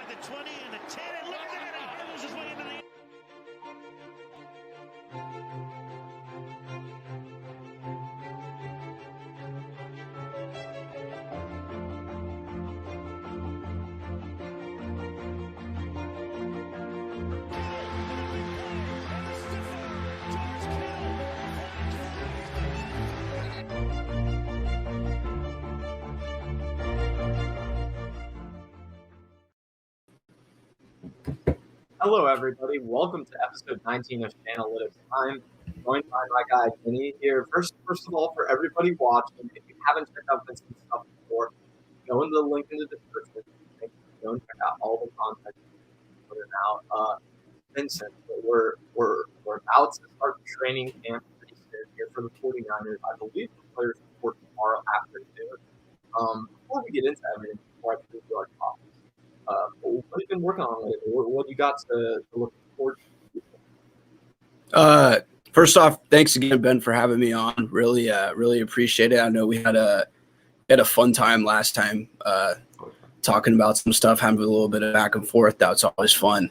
inside the 20 and the 10, and look at that! He loses his way into the... Hello, everybody. Welcome to episode 19 of Shanalytics. I'm joined by my guy, Vinny, here. First of all, for everybody watching, if you haven't checked out Vincent's stuff before, go into the link in the description. Go and check out all the content put it out. Vincent, we're about to start training camp pretty soon here for the 49ers. I believe the players report tomorrow afternoon. Before we get into everything, before I preview our topics, what have you been working on lately? What you got to look forward to? First off, thanks again, Ben, for having me on. Really appreciate it. I know we had a fun time last time talking about some stuff, having a little bit of back and forth. That's always fun.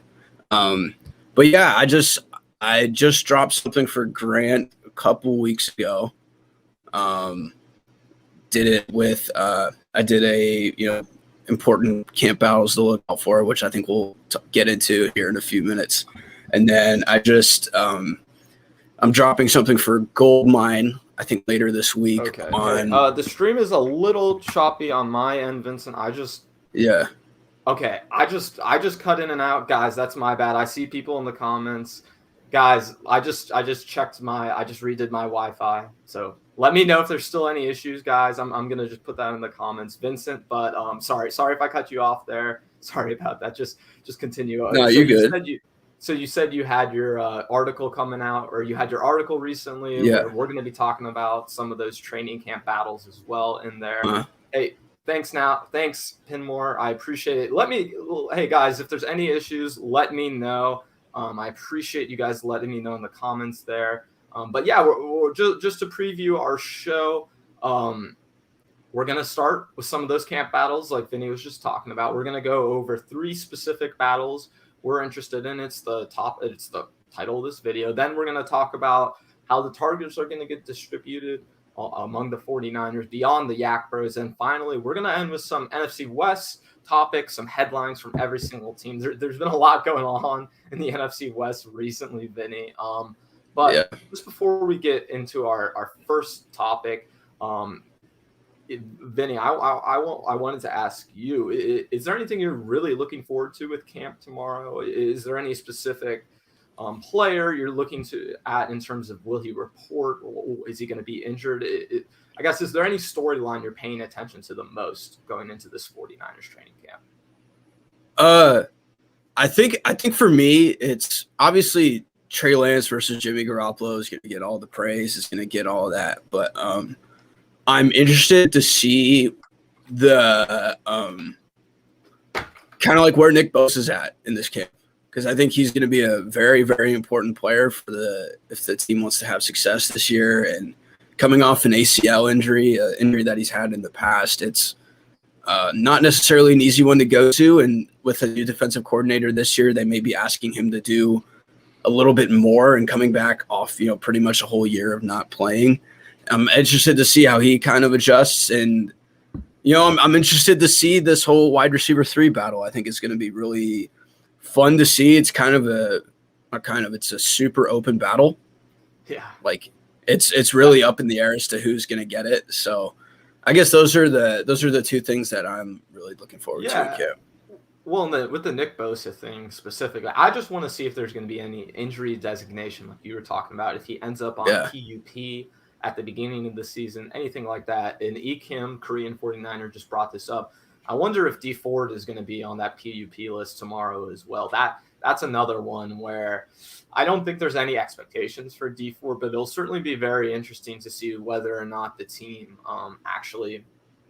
But yeah, I just dropped something for Grant a couple weeks ago. Did it with I did a important camp battles to look out for, which I think we'll get into here in a few minutes. And then I just I'm dropping something for Goldmine, I think later this week. Okay. The stream is a little choppy on my end, Vincent. Okay, I just cut in and out, guys. That's my bad. I see people in the comments, guys. I just redid my Wi-Fi, so let me know if there's still any issues, guys. I'm gonna just put that in the comments, Vincent. But sorry if I cut you off there. Sorry about that. Just continue. No, you're good. You said you had your article coming out, or you had your article recently. Yeah. We're gonna be talking about some of those training camp battles as well in there. Hey. Thanks, Pinmore. I appreciate it. Hey guys, if there's any issues, let me know. I appreciate you guys letting me know in the comments there. But yeah, we're just to preview our show. We're gonna start with some of those camp battles, like Vinny was just talking about. We're gonna go over 3 specific battles we're interested in. It's the title of this video. Then we're gonna talk about how the targets are gonna get distributed among the 49ers beyond the YAC Bros. And finally, we're going to end with some NFC West topics, some headlines from every single team. There's been a lot going on in the NFC West recently, Vinny. Just before we get into our first topic, Vinny, I wanted to ask you, is there anything you're really looking forward to with camp tomorrow? Is there any specific player you're looking at in terms of will he report, or is he going to be injured? I guess, is there any storyline you're paying attention to the most going into this 49ers training camp? I think for me, it's obviously Trey Lance versus Jimmy Garoppolo is going to get all the praise, is going to get all that. But I'm interested to see the kind of like where Nick Bosa's at in this camp. Because I think he's going to be a very, very important player if the team wants to have success this year. And coming off an ACL injury, an injury that he's had in the past, it's not necessarily an easy one to go to. And with a new defensive coordinator this year, they may be asking him to do a little bit more and coming back off, pretty much a whole year of not playing. I'm interested to see how he kind of adjusts. And, I'm interested to see this whole wide receiver 3 battle. I think it's going to be really fun to see. It's kind of it's a super open battle. Yeah. Like it's really up in the air as to who's going to get it. So I guess those are the 2 things that I'm really looking forward to. Well, with the Nick Bosa thing specifically, I just want to see if there's going to be any injury designation, like you were talking about, if he ends up on PUP at the beginning of the season, anything like that. And Kim, Korean 49er, just brought this up. I wonder if D Ford is going to be on that PUP list tomorrow as well. That's another one where I don't think there's any expectations for D Ford, but it'll certainly be very interesting to see whether or not the team actually,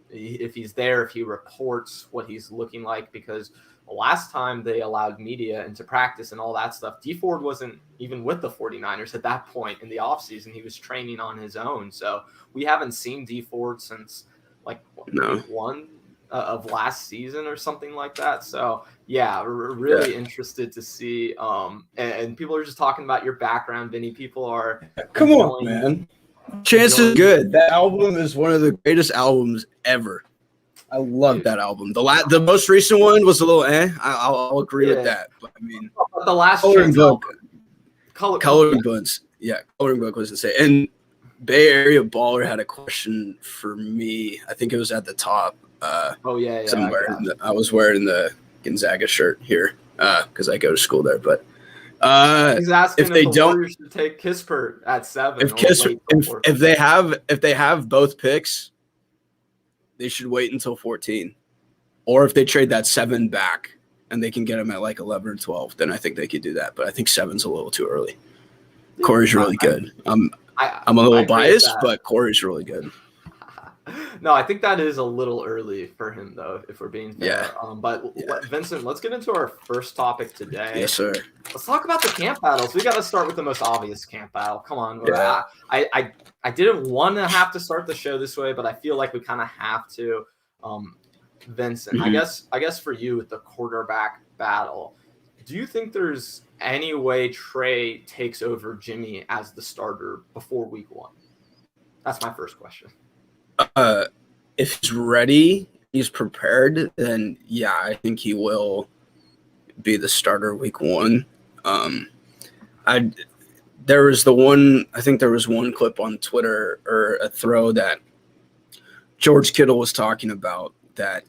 if he's there, if he reports what he's looking like. Because last time they allowed media into practice and all that stuff, D Ford wasn't even with the 49ers at that point in the offseason. He was training on his own. So we haven't seen D Ford since week 1 of last season or something like that. So yeah, really interested to see. And people are just talking about your background, Vinny. People are come on, man. Chance is good. That album is one of the greatest albums ever. I love that album. The most recent one was a little I'll agree with that. But I mean, the last Coloring Book, Coloring Books, yeah, Coloring Book was insane. And Bay Area Baller had a question for me. I think it was at the top. Somewhere. I was wearing the Gonzaga shirt here because I go to school there. But he's asking if they don't, Warriors should take Kispert at 7. If they have both picks, they should wait until 14. Or if they trade that 7 back and they can get him at like 11 or 12, then I think they could do that. But I think 7's a little too early. Corey's really good. I'm a little biased, but Corey's really good. No, I think that is a little early for him, though, if we're being fair. Vincent, let's get into our first topic today. Yes, sir. Let's talk about the camp battles. We got to start with the most obvious camp battle. Come on. Yeah. I didn't want to have to start the show this way, but I feel like we kind of have to. Vincent, I guess for you with the quarterback battle, do you think there's any way Trey takes over Jimmy as the starter before week 1? That's my first question. If he's ready, he's prepared, then yeah, I think he will be the starter week 1. There was one clip on Twitter or a throw that George Kittle was talking about that,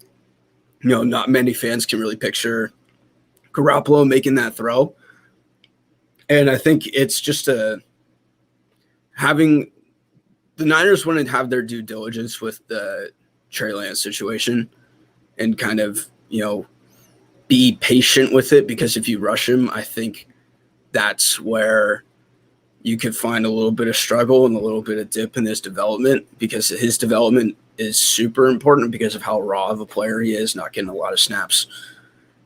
not many fans can really picture Garoppolo making that throw. And I think it's just having the Niners wouldn't have their due diligence with the Trey Lance situation and kind of, be patient with it, because if you rush him, I think that's where you could find a little bit of struggle and a little bit of dip in his development, because his development is super important because of how raw of a player he is, not getting a lot of snaps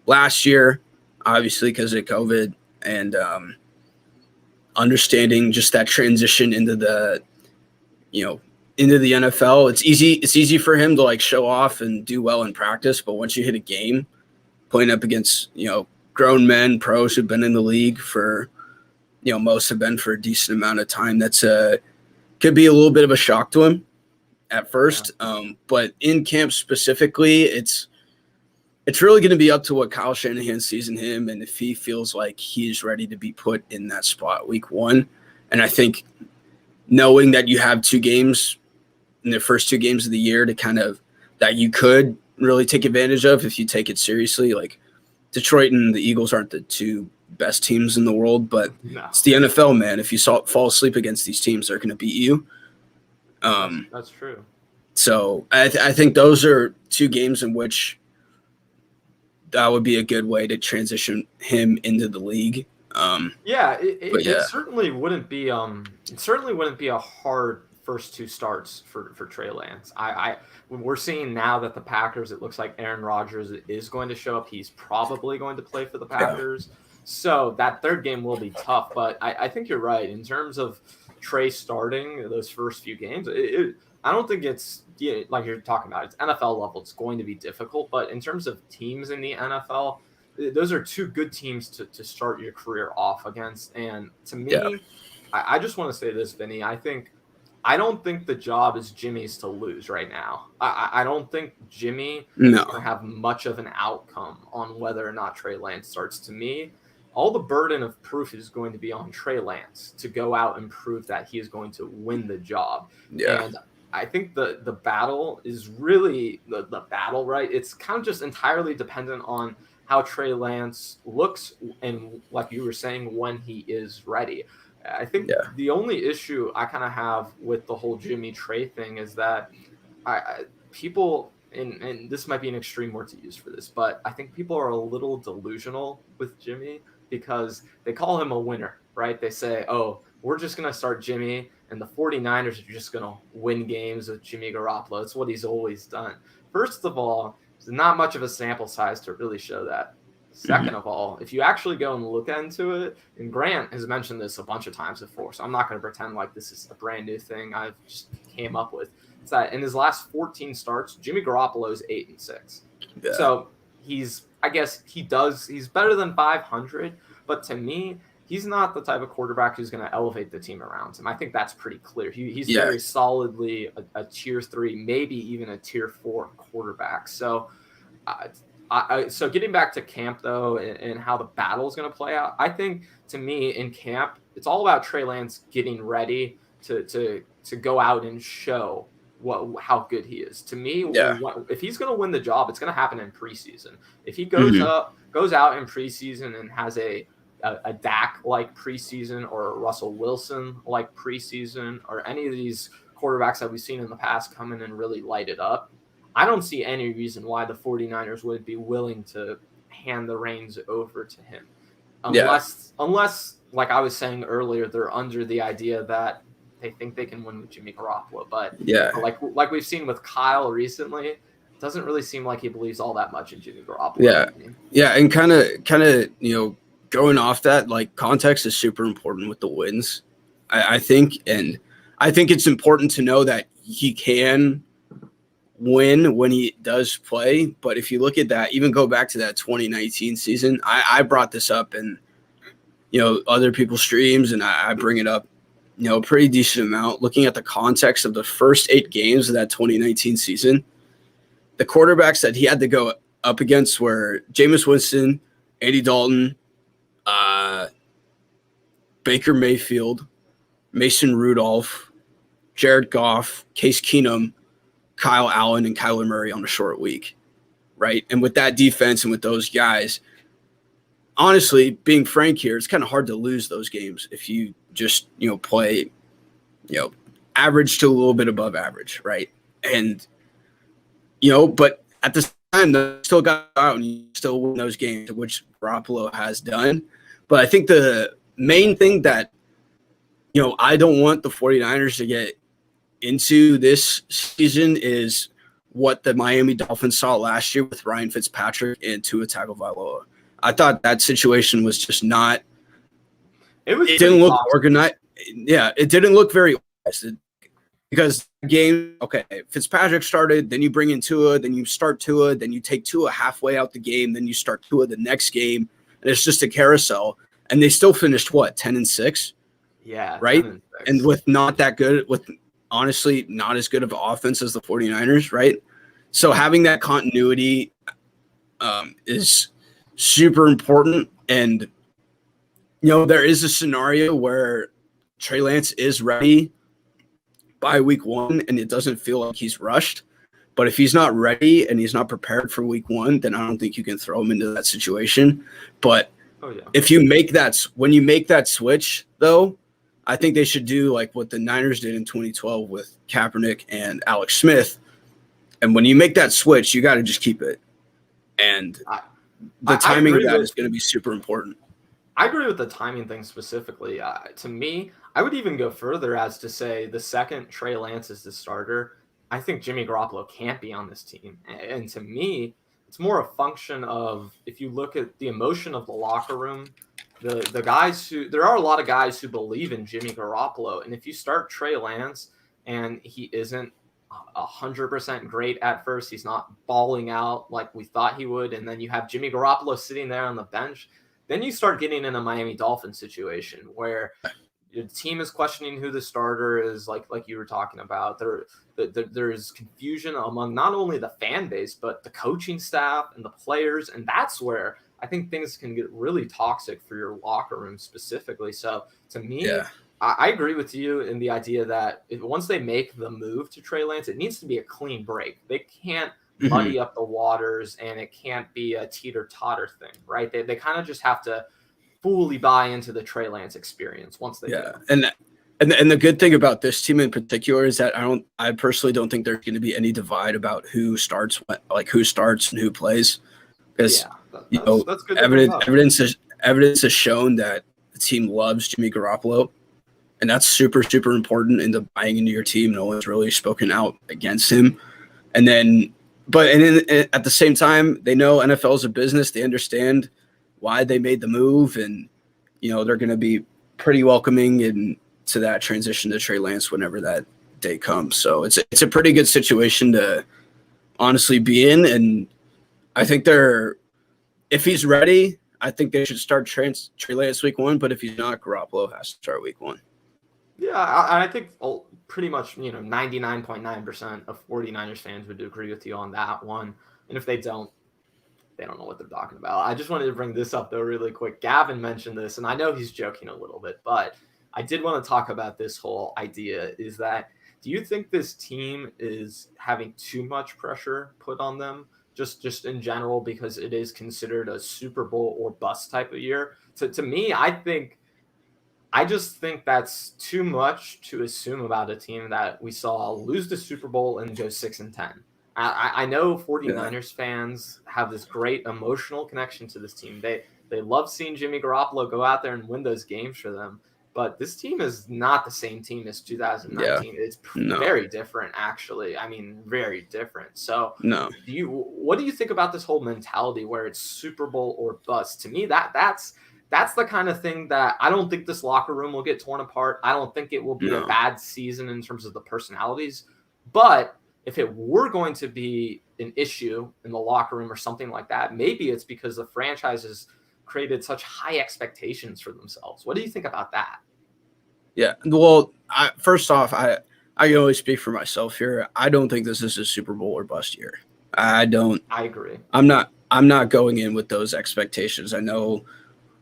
last year, obviously because of COVID, and understanding just that transition into the NFL. It's easy for him to like show off and do well in practice, but once you hit a game playing up against, grown men, pros who've been in the league for, most have been for a decent amount of time, that's could be a little bit of a shock to him at first. But in camp specifically, it's really going to be up to what Kyle Shanahan sees in him and if he feels like he's ready to be put in that spot week 1. And I think knowing that you have 2 games in the first 2 games of the year to kind of that you could really take advantage of if you take it seriously. Like Detroit and the Eagles aren't the 2 best teams in the world, but it's the NFL, man. If you fall asleep against these teams, they're going to beat you. That's true. So I think those are 2 games in which that would be a good way to transition him into the league. It certainly wouldn't be a hard first 2 starts for Trey Lance. We're seeing now that the Packers, it looks like Aaron Rodgers is going to show up. He's probably going to play for the Packers. So that 3rd game will be tough, but I think you're right in terms of Trey starting those first few games. I don't think it's like you're talking about. It's NFL level. It's going to be difficult, but in terms of teams in the NFL, those are 2 good teams to start your career off against. And to me, I just want to say this, Vinny. I don't think the job is Jimmy's to lose right now. I don't think Jimmy is going to have much of an outcome on whether or not Trey Lance starts. To me, all the burden of proof is going to be on Trey Lance to go out and prove that he is going to win the job. Yeah. And I think the battle is really the battle, right? It's kind of just entirely dependent on how Trey Lance looks and, like you were saying, when he is ready. I think the only issue I kind of have with the whole Jimmy Trey thing is that people, and this might be an extreme word to use for this, but I think people are a little delusional with Jimmy because they call him a winner, right? They say, oh, we're just going to start Jimmy, and the 49ers are just going to win games with Jimmy Garoppolo. It's what he's always done. First of all, there's not much of a sample size to really show that. Second of all, if you actually go and look into it, and Grant has mentioned this a bunch of times before, so I'm not going to pretend like this is a brand new thing I've just came up with. is that in his last 14 starts, Jimmy Garoppolo is 8-6. Yeah. So he's better than 500, but to me, he's not the type of quarterback who's going to elevate the team around him. I think that's pretty clear. He's very solidly a tier 3, maybe even a tier 4 quarterback. So, so getting back to camp though, and how the battle is going to play out, I think to me in camp, it's all about Trey Lance getting ready to go out and show how good he is. To me, if he's going to win the job, it's going to happen in preseason. If he goes out in preseason and has a Dak like preseason, or a Russell Wilson like preseason, or any of these quarterbacks that we've seen in the past come in and really light it up, I don't see any reason why the 49ers would be willing to hand the reins over to him. Unless, like I was saying earlier, they're under the idea that they think they can win with Jimmy Garoppolo. But like we've seen with Kyle recently, it doesn't really seem like he believes all that much in Jimmy Garoppolo. Yeah, and kind of going off that, like, context is super important with the wins, I think, and I think it's important to know that he can win when he does play. But if you look at that, even go back to that 2019 season, I brought this up in other people's streams, and I bring it up a pretty decent amount. Looking at the context of the first 8 games of that 2019 season, the quarterbacks that he had to go up against were Jameis Winston, Andy Dalton, Baker Mayfield, Mason Rudolph, Jared Goff, Case Keenum, Kyle Allen, and Kyler Murray on a short week, right? And with that defense and with those guys, honestly, being frank here, it's kind of hard to lose those games if you just, play, average to a little bit above average, right? And, but at the time, they still got out and you still win those games, which Garoppolo has done. But I think the main thing that, I don't want the 49ers to get into this season is what the Miami Dolphins saw last year with Ryan Fitzpatrick and Tua Tagovailoa. I thought that situation was just not – it didn't look organized. Yeah, it didn't look very organized because the game – okay, Fitzpatrick started, then you bring in Tua, then you start Tua, then you take Tua halfway out the game, then you start Tua the next game, and it's just a carousel. And they still finished, 10-6? Yeah. Right? And with not that good – with honestly not as good of an offense as the 49ers, right? So having that continuity is super important. And, there is a scenario where Trey Lance is ready by week 1 and it doesn't feel like he's rushed. But if he's not ready and he's not prepared for week 1, then I don't think you can throw him into that situation. But if you make when you make that switch, though, I think they should do like what the Niners did in 2012 with Kaepernick and Alex Smith. And when you make that switch, you got to just keep it. And the timing of that is going to be super important. I agree with the timing thing specifically. To me, I would even go further as to say the second Trey Lance is the starter, I think Jimmy Garoppolo can't be on this team. And to me, it's more a function of, if you look at the emotion of the locker room, the guys there are a lot of guys who believe in Jimmy Garoppolo. And if you start Trey Lance and he isn't 100% great at first, he's not balling out like we thought he would, and then you have Jimmy Garoppolo sitting there on the bench, then you start getting in a Miami Dolphins situation where your team is questioning who the starter is, like you were talking about. There's confusion among not only the fan base, but the coaching staff and the players, and that's where I think things can get really toxic for your locker room specifically. So to me, I agree with you in the idea that once they make the move to Trey Lance, it needs to be a clean break. They can't muddy up the waters, and it can't be a teeter-totter thing, right? They kind of just have to fully buy into the Trey Lance experience once they do. And the good thing about this team in particular is that I personally don't think there's going to be any divide about who starts and who plays, because that's good. Evidence has shown that the team loves Jimmy Garoppolo, and that's super, super important into buying into your team. No one's really spoken out against him. And then, at the same time, they know NFL is a business. They understand why they made the move, and they're going to be pretty welcoming to that transition to Trey Lance whenever that day comes. So it's a pretty good situation to honestly be in. And I think if he's ready, I think they should start Trey Lance week 1. But if he's not, Garoppolo has to start week 1. Yeah, I think pretty much 99.9% of 49ers fans would agree with you on that one. And if they don't know what they're talking about. I just wanted to bring this up, though, really quick. Gavin mentioned this, and I know he's joking a little bit, but I did want to talk about this whole idea is that do you think this team is having too much pressure put on them just in general because it is considered a Super Bowl or bust type of year? To me, I just think that's too much to assume about a team that we saw lose the Super Bowl and go 6-10. I know 49ers fans have this great emotional connection to this team. They love seeing Jimmy Garoppolo go out there and win those games for them. But this team is not the same team as 2019. Yeah. It's very different, actually. I mean, very different. So what do you think about this whole mentality where it's Super Bowl or bust? To me, that's the kind of thing that I don't think this locker room will get torn apart. I don't think it will be a bad season in terms of the personalities. But if it were going to be an issue in the locker room or something like that, maybe it's because the franchise has created such high expectations for themselves. What do you think about that? Yeah, well, first off, I can only speak for myself here. I don't think this is a Super Bowl or bust year. I agree. I'm not going in with those expectations. I know.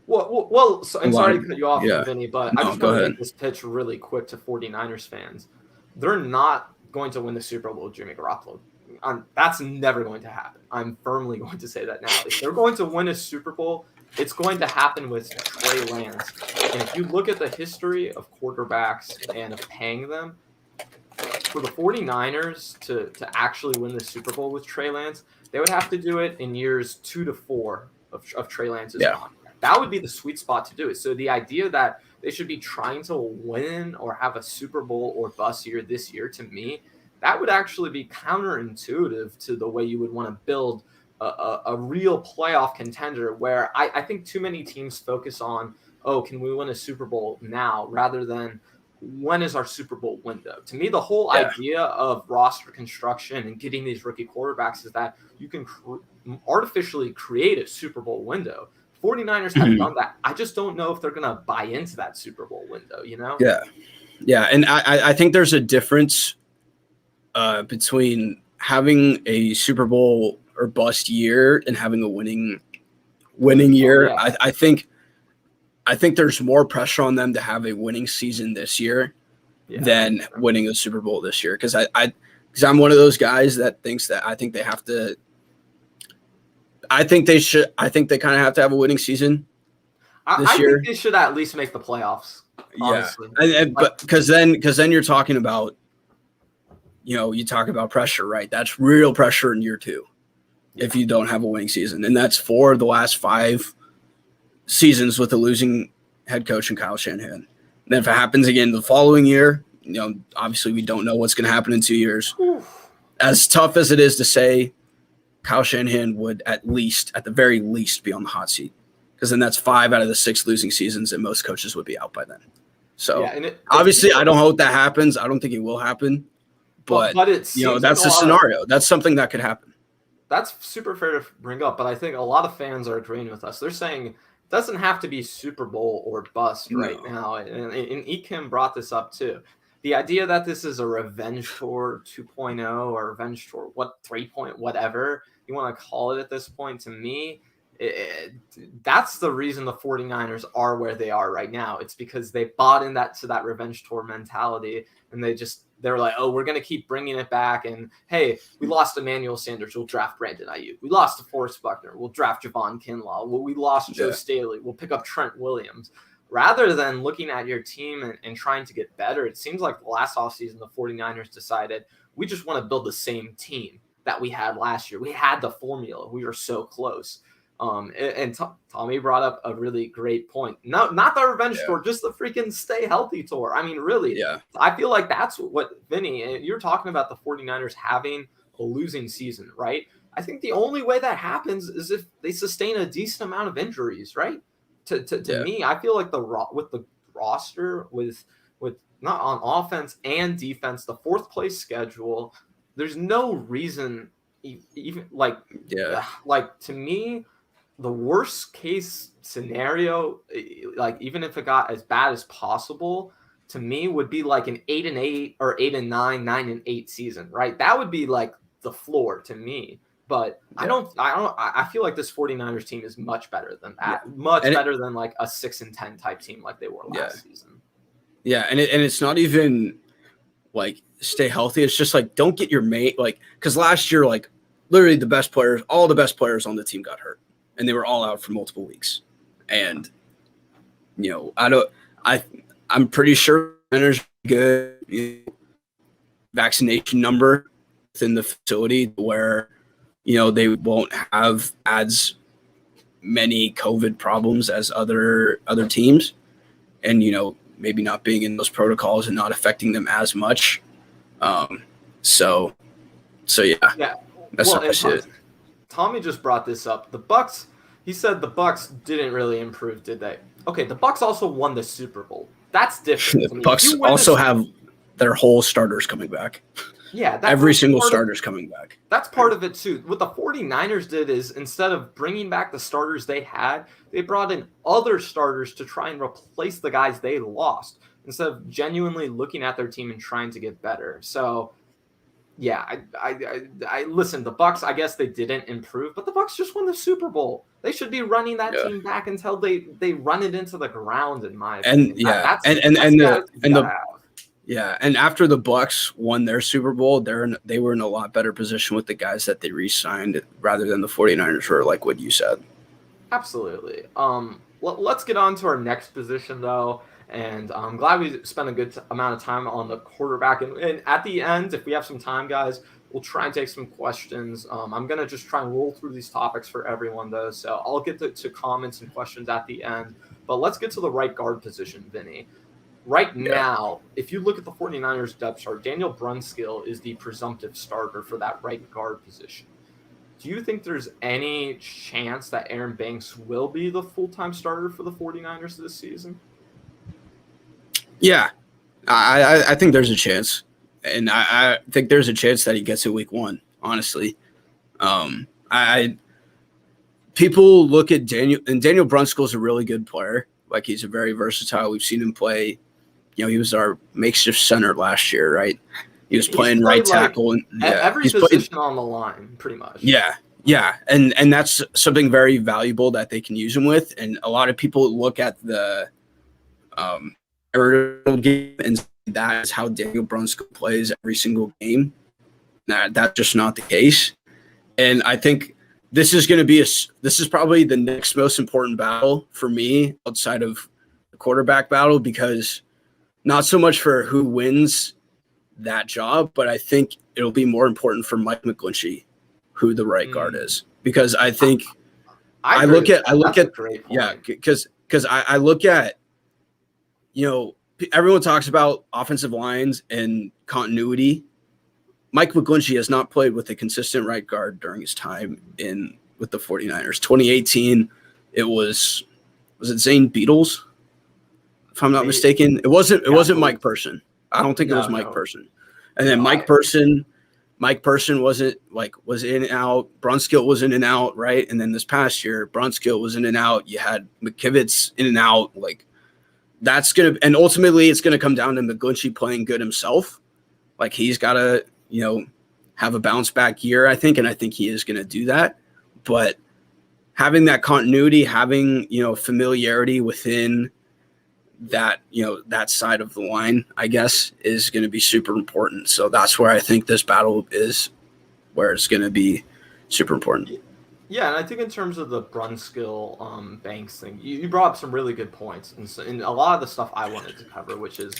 Well, I'm sorry to cut you off, Vinny, but I just want to make this pitch really quick to 49ers fans. They're not going to win the Super Bowl with Jimmy Garoppolo. That's never going to happen. I'm firmly going to say that now. If they're going to win a Super Bowl, it's going to happen with Trey Lance. And if you look at the history of quarterbacks and of paying them, for the 49ers to actually win the Super Bowl with Trey Lance, they would have to do it in years 2 to 4 of Trey Lance's contract. That would be the sweet spot to do it. So the idea that they should be trying to win or have a Super Bowl or bust year this year, to me, that would actually be counterintuitive to the way you would want to build a real playoff contender, where I think too many teams focus on, can we win a Super Bowl now, rather than when is our Super Bowl window? To me, the whole idea of roster construction and getting these rookie quarterbacks is that you can artificially create a Super Bowl window. 49ers have done that. I just don't know if they're going to buy into that Super Bowl window, Yeah, and I think there's a difference between having a Super Bowl or bust year and having a winning year. I think there's more pressure on them to have a winning season this year than winning a Super Bowl this year. Because I'm one of those guys that thinks that I think they have to. I think they kind of have to have a winning season this year. I think they should at least make the playoffs. Honestly. But because then you're talking about, you talk about pressure, right? That's real pressure in year 2 if you don't have a winning season, and that's for the last 5 seasons with a losing head coach and Kyle Shanahan. And then if it happens again the following year, obviously we don't know what's going to happen in 2 years. As tough as it is to say, Kyle Shanahan would at the very least be on the hot seat, because then that's 5 out of the 6 losing seasons, and most coaches would be out by then. So obviously I don't hope that happens. I don't think it will happen, but that's the scenario. That's something that could happen. That's super fair to bring up, but I think a lot of fans are agreeing with us. They're saying it doesn't have to be Super Bowl or bust right now. And Ekim brought this up too. The idea that this is a revenge tour 2.0 or revenge tour 3. Whatever you want to call it at this point, to me, that's the reason the 49ers are where they are right now. It's because they bought in that revenge tour mentality, and they're like, we're going to keep bringing it back. And hey, we lost Emmanuel Sanders, we'll draft Brandon Ayuk. We lost DeForest Buckner, we'll draft Javon Kinlaw. We lost Joe Staley, we'll pick up Trent Williams. Rather than looking at your team and trying to get better, it seems like the last offseason, the 49ers decided we just want to build the same team that we had last year. We had the formula. We were so close. And Tommy brought up a really great point. No, not the revenge tour, just the freaking stay healthy tour. I mean, really, I feel like that's what Vinny, you're talking about the 49ers having a losing season, right? I think the only way that happens is if they sustain a decent amount of injuries, right? To me, I feel like with the roster, with with not on offense and defense, the fourth place schedule. There's no reason, even like to me, the worst case scenario, like even if it got as bad as possible, to me would be like an 8-8 or 8-9, 9-8 season, right? That would be like the floor to me. But I feel like this 49ers team is much better than that. Better than like a 6-10 type team like they were last season. Yeah, and it's not even like stay healthy. It's just like don't get your mate like because last year like literally all the best players on the team got hurt and they were all out for multiple weeks. And I'm pretty sure there's good vaccination number within the facility where they won't have as many COVID problems as other teams, and maybe not being in those protocols and not affecting them as much. So yeah. That's how I see it. Tommy just brought this up. The Bucs. He said the Bucs didn't really improve, did they? Okay, the Bucs also won the Super Bowl. That's different. The Bucs also have their whole starters coming back. Yeah, every single starter's coming back. That's part of it too. What the 49ers did is instead of bringing back the starters they had, they brought in other starters to try and replace the guys they lost instead of genuinely looking at their team and trying to get better. So, yeah, I listen. The Bucs, I guess they didn't improve, but the Bucs just won the Super Bowl. They should be running that team back until they run it into the ground. In my opinion. And after the Bucs won their Super Bowl, they were in a lot better position with the guys that they re-signed rather than the 49ers were, like what you said. Absolutely. Let's get on to our next position, though. And I'm glad we spent a good amount of time on the quarterback. And at the end, if we have some time, guys, we'll try and take some questions. I'm going to just try and roll through these topics for everyone, though. So I'll get to comments and questions at the end. But let's get to the right guard position, Vinny. Right now, if you look at the 49ers depth chart, Daniel Brunskill is the presumptive starter for that right guard position. Do you think there's any chance that Aaron Banks will be the full-time starter for the 49ers this season? Yeah, I think there's a chance. And I think there's a chance that he gets it week 1, honestly. People look at Daniel, and Daniel Brunskill is a really good player. Like, he's a very versatile. We've seen him play. He was our makeshift center last year, right? He was playing right tackle. And every position on the line, pretty much. Yeah. And that's something very valuable that they can use him with. And a lot of people look at the game and that is how Daniel Brunskill plays every single game. That's just not the case. And I think this is probably the next most important battle for me outside of the quarterback battle, because not so much for who wins that job, but I think it'll be more important for Mike McGlinchey who the right guard is, because I think I look at everyone talks about offensive lines and continuity. Mike McGlinchey has not played with a consistent right guard during his time with the 49ers. 2018, it was it Zane Beatles? If I'm not mistaken. It wasn't Mike Person. I don't think it was Mike Person. And then Mike Person was in and out. Brunskill was in and out, right? And then this past year, Brunskill was in and out. You had McKivitz in and out. Like, and ultimately it's gonna come down to McGlinchey playing good himself. Like, he's gotta, have a bounce back year, I think, and I think he is gonna do that. But having that continuity, having, familiarity within that, that side of the line, I guess, is going to be super important. So that's where I think this battle is, where it's going to be super important. Yeah, and I think in terms of the Brunskill Banks thing, you brought up some really good points. And a lot of the stuff I wanted to cover, which is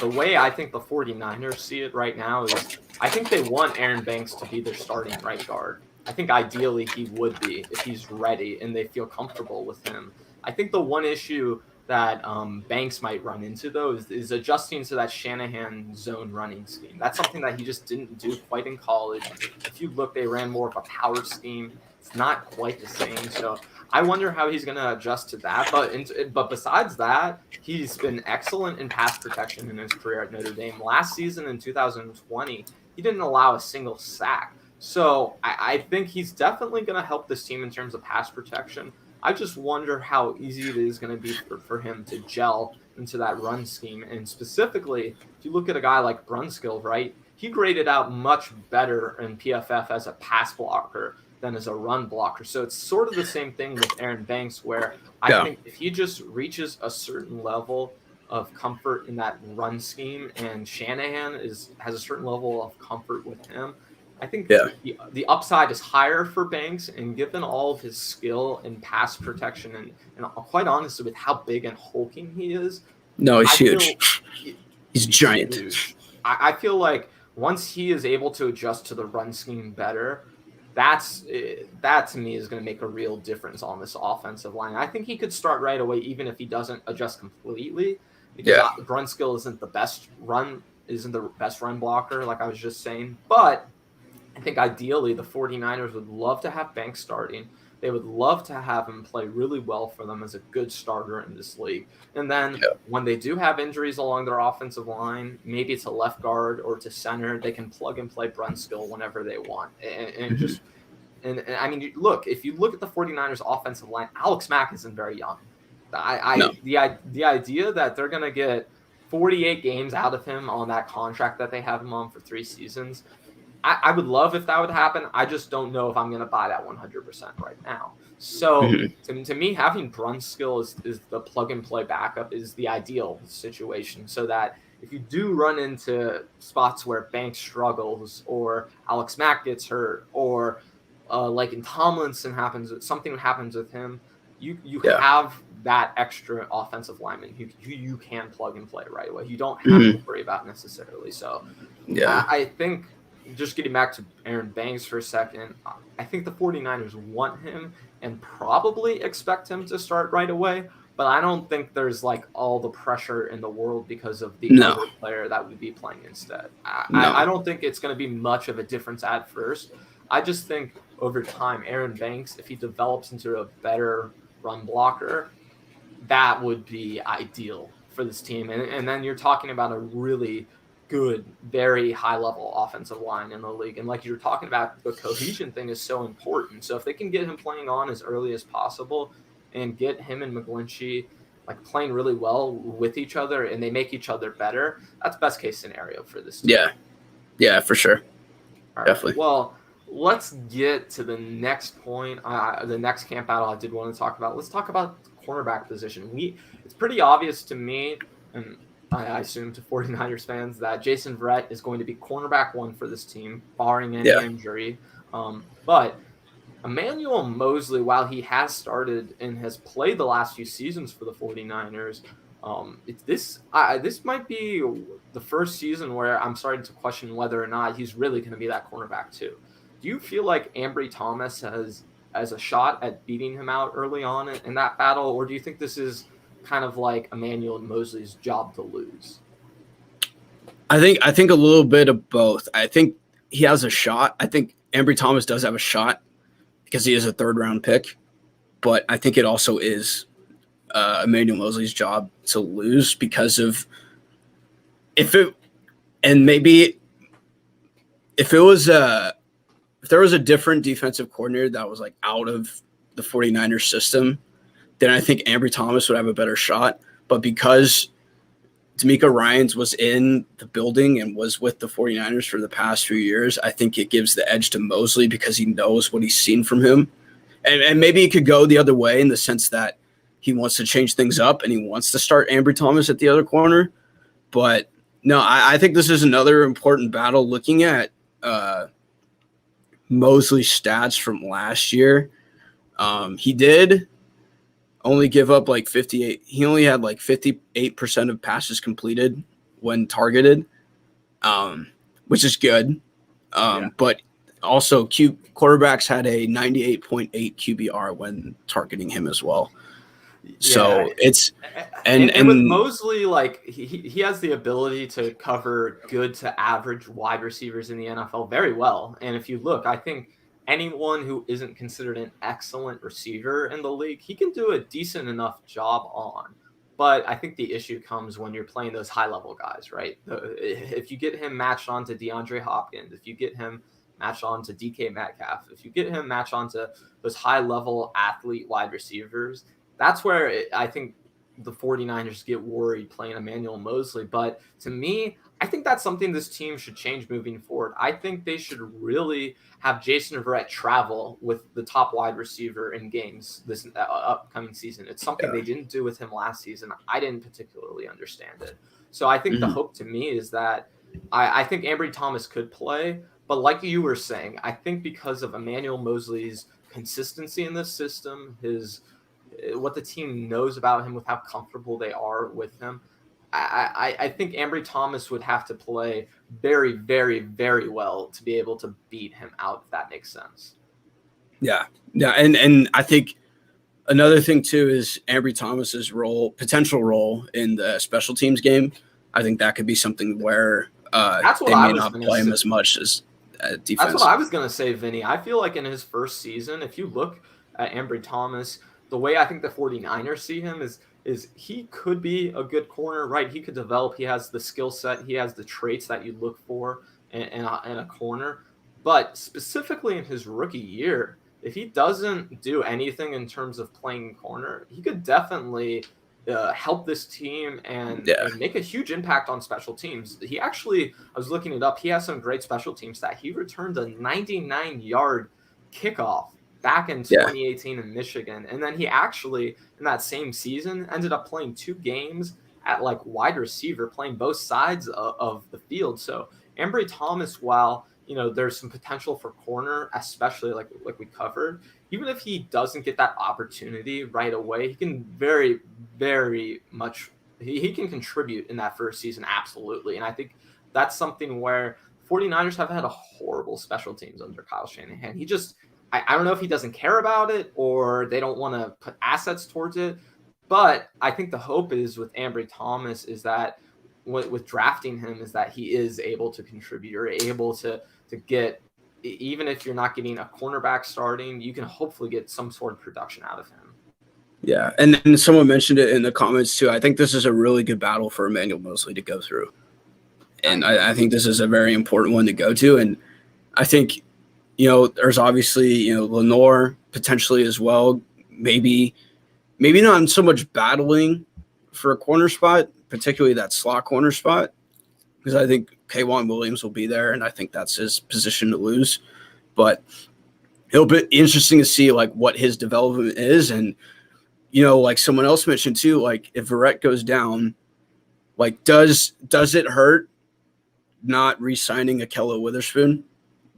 the way I think the 49ers see it right now is I think they want Aaron Banks to be their starting right guard. I think ideally he would be if he's ready and they feel comfortable with him. I think the one issue that Banks might run into, though, is adjusting to that Shanahan zone running scheme. That's something that he just didn't do quite in college. If you look, they ran more of a power scheme. It's not quite the same. So I wonder how he's going to adjust to that. But besides that, he's been excellent in pass protection in his career at Notre Dame. Last season in 2020, he didn't allow a single sack. So I think he's definitely going to help this team in terms of pass protection. I just wonder how easy it is going to be for him to gel into that run scheme. And specifically, if you look at a guy like Brunskill, right, he graded out much better in PFF as a pass blocker than as a run blocker. So it's sort of the same thing with Aaron Banks, where I think if he just reaches a certain level of comfort in that run scheme and Shanahan has a certain level of comfort with him, I think the upside is higher for Banks, and given all of his skill in pass protection and quite honestly with how big and hulking he is. No, he's huge. He's giant. Huge. I feel like once he is able to adjust to the run scheme better, that to me is going to make a real difference on this offensive line. I think he could start right away even if he doesn't adjust completely, because Brunskill isn't the best run blocker, like I was just saying. But I think ideally the 49ers would love to have Banks starting. They would love to have him play really well for them as a good starter in this league. And then when they do have injuries along their offensive line, maybe it's a left guard or to center, they can plug and play Brunskill whenever they want. And I mean, look, if you look at the 49ers offensive line, Alex Mack isn't very young. The idea that they're going to get 48 games out of him on that contract that they have him on for 3 seasons, I would love if that would happen. I just don't know if I'm going to buy that 100% right now. So to me, having Brunskill is the plug-and-play backup is the ideal situation, so that if you do run into spots where Banks struggles or Alex Mack gets hurt or like in Tomlinson something happens with him, you have that extra offensive lineman who you can plug and play right away. You don't have to worry about necessarily. So I think – just getting back to Aaron Banks for a second, I think the 49ers want him and probably expect him to start right away, but I don't think there's like all the pressure in the world because of the other player that would be playing instead. I don't think it's going to be much of a difference at first. I just think over time, Aaron Banks, if he develops into a better run blocker, that would be ideal for this team. And then you're talking about a really good, very high-level offensive line in the league. And like you're talking about, the cohesion thing is so important. So if they can get him playing on as early as possible and get him and McGlinchey like playing really well with each other and they make each other better, that's best-case scenario for this team. Yeah, for sure. All right. Definitely. Well, let's get to the next point, the next camp battle I did want to talk about. Let's talk about the cornerback position. It's pretty obvious to me, and I assume to 49ers fans, that Jason Verrett is going to be cornerback 1 for this team, barring any injury. But Emmanuel Moseley, while he has started and has played the last few seasons for the 49ers, this might be the first season where I'm starting to question whether or not he's really going to be that cornerback 2. Do you feel like Ambry Thomas has a shot at beating him out early on in that battle, or do you think this is kind of like Emmanuel Moseley's job to lose? I think a little bit of both. I think he has a shot. I think Ambry Thomas does have a shot because he is a 3rd-round pick, but I think it also is Emmanuel Moseley's job to lose because of if there was a different defensive coordinator that was like out of the 49ers system, then I think Ambry Thomas would have a better shot. But because D'Amico Ryans was in the building and was with the 49ers for the past few years, I think it gives the edge to Moseley because he knows what he's seen from him. And maybe it could go the other way in the sense that he wants to change things up and he wants to start Ambry Thomas at the other corner. But no, I think this is another important battle looking at Moseley's stats from last year. He did only give up like 58. He only had like 58% of passes completed when targeted, which is good. But also quarterbacks had a 98.8 QBR when targeting him as well. So it's and with Moseley, like he has the ability to cover good to average wide receivers in the NFL very well. And if you look, I think anyone who isn't considered an excellent receiver in the league, he can do a decent enough job on. But I think the issue comes when you're playing those high-level guys, right? If you get him matched on to DeAndre Hopkins, if you get him matched on to DK Metcalf, if you get him matched on to those high-level athlete wide receivers, that's where I think the 49ers get worried playing Emmanuel Moseley. But to me, I think that's something this team should change moving forward. I think they should really have Jason Verrett travel with the top wide receiver in games this upcoming season. It's something they didn't do with him last season. I didn't particularly understand it. So I think the hope to me is that I think Ambry Thomas could play, but like you were saying, I think because of Emmanuel Moseley's consistency in this system, what the team knows about him, with how comfortable they are with him, I think Ambry Thomas would have to play very, very, very well to be able to beat him out, if that makes sense. Yeah. And I think another thing too is Ambry Thomas's potential role in the special teams game. I think that could be something where they may not play him as much as defense. That's what I was going to say, Vinny. I feel like in his first season, if you look at Ambry Thomas, the way I think the 49ers see him is he could be a good corner, right? He could develop. He has the skill set. He has the traits that you look for in a corner. But specifically in his rookie year, if he doesn't do anything in terms of playing corner, he could definitely help this team and make a huge impact on special teams. He actually, I was looking it up, he has some great special teams that he returned a 99-yard kickoff back in 2018 in Michigan. And then he actually, in that same season, ended up playing 2 games at like wide receiver, playing both sides of the field. So Ambry Thomas, while there's some potential for corner, especially like we covered, even if he doesn't get that opportunity right away, he can very, very much, he can contribute in that first season. Absolutely. And I think that's something where 49ers have had a horrible special teams under Kyle Shanahan. He just, I don't know if he doesn't care about it or they don't want to put assets towards it, but I think the hope is with Ambry Thomas is that with drafting him is that he is able to contribute or able to get, even if you're not getting a cornerback starting, you can hopefully get some sort of production out of him. Yeah, and then someone mentioned it in the comments too. I think this is a really good battle for Emmanuel Moseley to go through. And I think this is a very important one to go to. And I think, there's obviously, Lenore potentially as well. Maybe not so much battling for a corner spot, particularly that slot corner spot, because I think K'Wan Williams will be there, and I think that's his position to lose. But it'll be interesting to see like what his development is, and like someone else mentioned too, like if Verrett goes down, like does it hurt not re-signing Ahkello Witherspoon?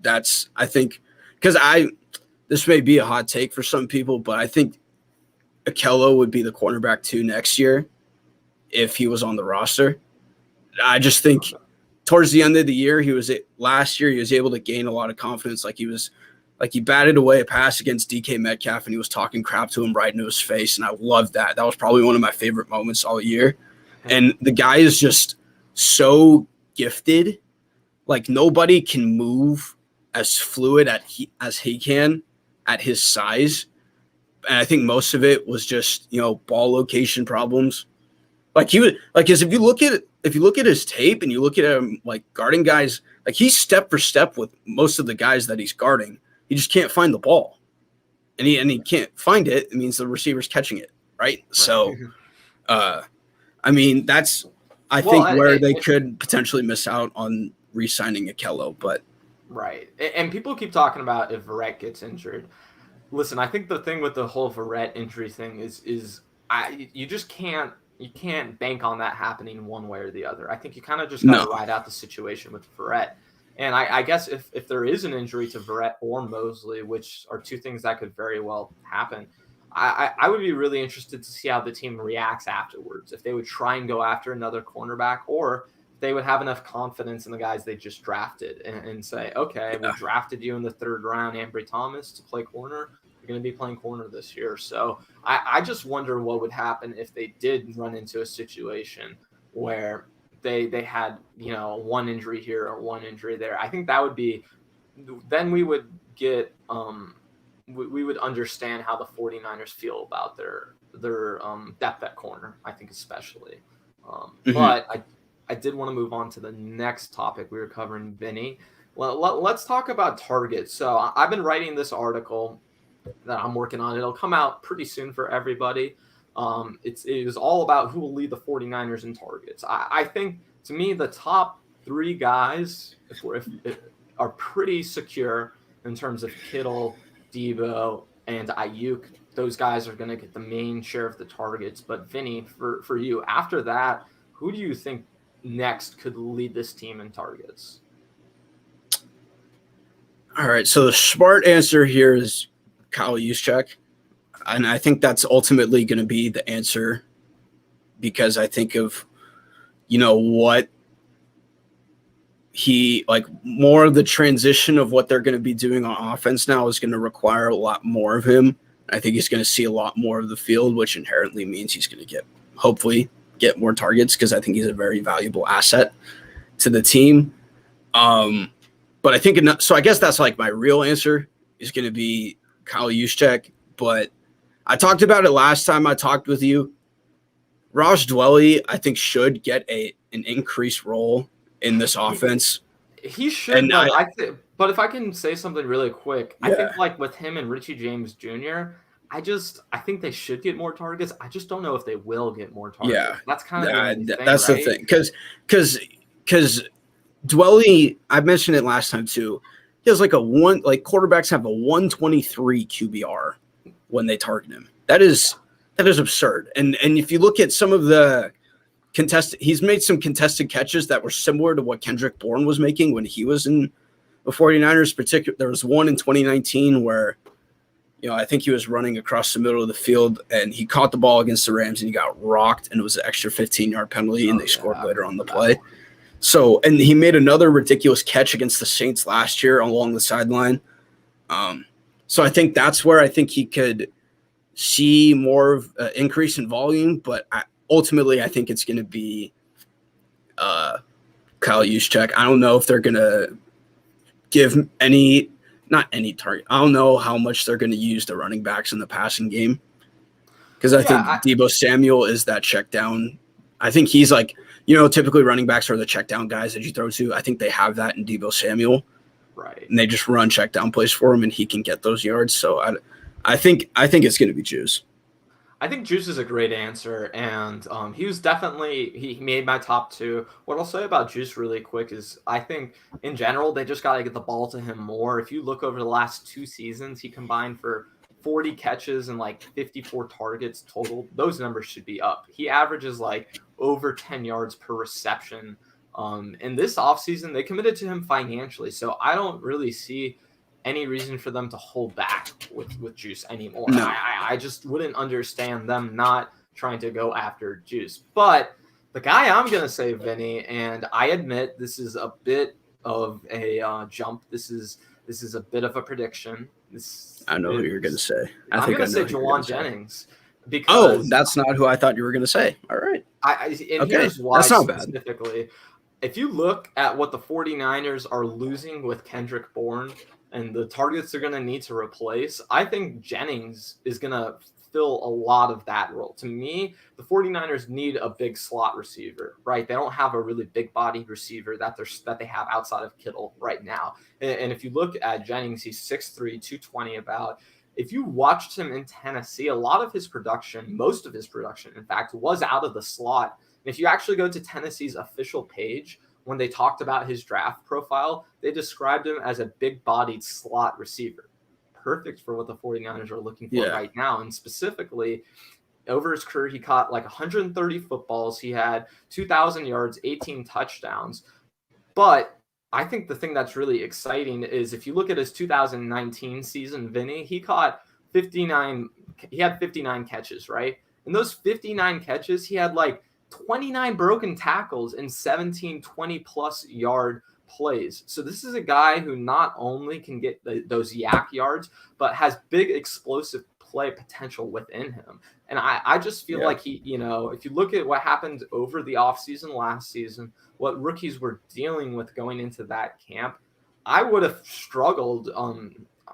That's, I think, because this may be a hot take for some people, but I think Ahkello would be the cornerback 2 next year if he was on the roster. I just think towards the end of the year, last year he was able to gain a lot of confidence. He batted away a pass against DK Metcalf and he was talking crap to him right into his face. And I loved that. That was probably one of my favorite moments all year. And the guy is just so gifted. Like nobody can move as fluid as he can at his size. And I think most of it was just, ball location problems. Like he would, like, if you look at his tape and you look at him like guarding guys, like he's step for step with most of the guys that he's guarding. He just can't find the ball, and he can't find it. It means the receiver's catching it, right? So, I mean, that's I think where they could potentially miss out on re-signing Ahkello, but right. And people keep talking about if Verrett gets injured. Listen, I think the thing with the whole Verrett injury thing is you just can't bank on that happening one way or the other. I think you kind of just got to ride out the situation with Verrett. And I guess if there is an injury to Verrett or Moseley, which are 2 things that could very well happen, I would be really interested to see how the team reacts afterwards. If they would try and go after another cornerback, or they would have enough confidence in the guys they just drafted and say, okay, we drafted you in the 3rd round, Ambry Thomas, to play corner. You're going to be playing corner this year. So I just wonder what would happen if they did run into a situation where they had, 1 injury here or 1 injury there. I think that would be – then we would get we would understand how the 49ers feel about their depth at corner, I think especially. But I did want to move on to the next topic. We were covering Vinny. Well, let's talk about targets. So I've been writing this article that I'm working on. It'll come out pretty soon for everybody. It is all about who will lead the 49ers in targets. I think, to me, the top three guys are pretty secure in terms of Kittle, Debo, and Ayuk. Those guys are going to get the main share of the targets. But Vinny, for you, after that, who do you think next could lead this team in targets? All right, so the smart answer here is Kyle Juszczyk, and I think that's ultimately going to be the answer because I think of, what more of the transition of what they're going to be doing on offense now is going to require a lot more of him. I think he's going to see a lot more of the field, which inherently means he's going to hopefully get more targets because I think he's a very valuable asset to the team. But I think so. I guess that's like my real answer is going to be Kyle Juszczyk. But I talked about it last time I talked with you. Raj Dwelly, I think, should get an increased role in this offense. He should. But if I can say something really quick, I think like with him and Richie James Jr., I think they should get more targets. I just don't know if they will get more targets. Yeah, that's kind of that's the thing. Because Dwelly, I mentioned it last time too. He has quarterbacks have a 123 QBR when they target him. That is absurd. And if you look at some of the he's made some contested catches that were similar to what Kendrick Bourne was making when he was in the 49ers. Particularly, there was one in 2019 where, I think he was running across the middle of the field and he caught the ball against the Rams and he got rocked and it was an extra 15-yard penalty and they scored later on the play. So, and he made another ridiculous catch against the Saints last year along the sideline. So I think that's where I think he could see more of an increase in volume, but ultimately I think it's going to be Kyle Juszczyk. I don't know if they're going to give not any target. I don't know how much they're going to use the running backs in the passing game because I think Deebo Samuel is that check down. I think he's typically running backs are the check down guys that you throw to. I think they have that in Deebo Samuel. Right. And they just run check down plays for him and he can get those yards. So I think it's going to be Juice. I think Juice is a great answer, and he was definitely he made my top two. What I'll say about Juice really quick is I think in general they just got to get the ball to him more. If you look over the last 2 seasons, he combined for 40 catches and 54 targets total. Those numbers should be up. He averages over 10 yards per reception. In this offseason, they committed to him financially, so I don't really see any reason for them to hold back with Juice anymore. No. I just wouldn't understand them not trying to go after Juice. But the guy I'm going to say, Vinny, and I admit this is a bit of a jump. This is a bit of a prediction. I know who you're going to say. I'm going to say Jawan Jennings. Because that's not who I thought you were going to say. All right. Here's why that's not bad. Specifically. If you look at what the 49ers are losing with Kendrick Bourne and the targets they're going to need to replace, I think Jennings is going to fill a lot of that role. To me, the 49ers need a big slot receiver, right? They don't have a really big body receiver that they have outside of Kittle right now. And if you look at Jennings, he's 6'3", 220 about. If you watched him in Tennessee, a lot of his production, most of his production, in fact, was out of the slot. And if you actually go to Tennessee's official page, when they talked about his draft profile, they described him as a big-bodied slot receiver. Perfect for what the 49ers are looking for right now. And specifically, over his career, he caught 130 footballs. He had 2,000 yards, 18 touchdowns. But I think the thing that's really exciting is if you look at his 2019 season, Vinny, he caught 59. He had 59 catches, right? And those 59 catches, he had 29 broken tackles and 17 20-plus yard plays. So this is a guy who not only can get those YAC yards, but has big explosive play potential within him. And I just feel like he, if you look at what happened over the offseason last season, what rookies were dealing with going into that camp, I would have struggled.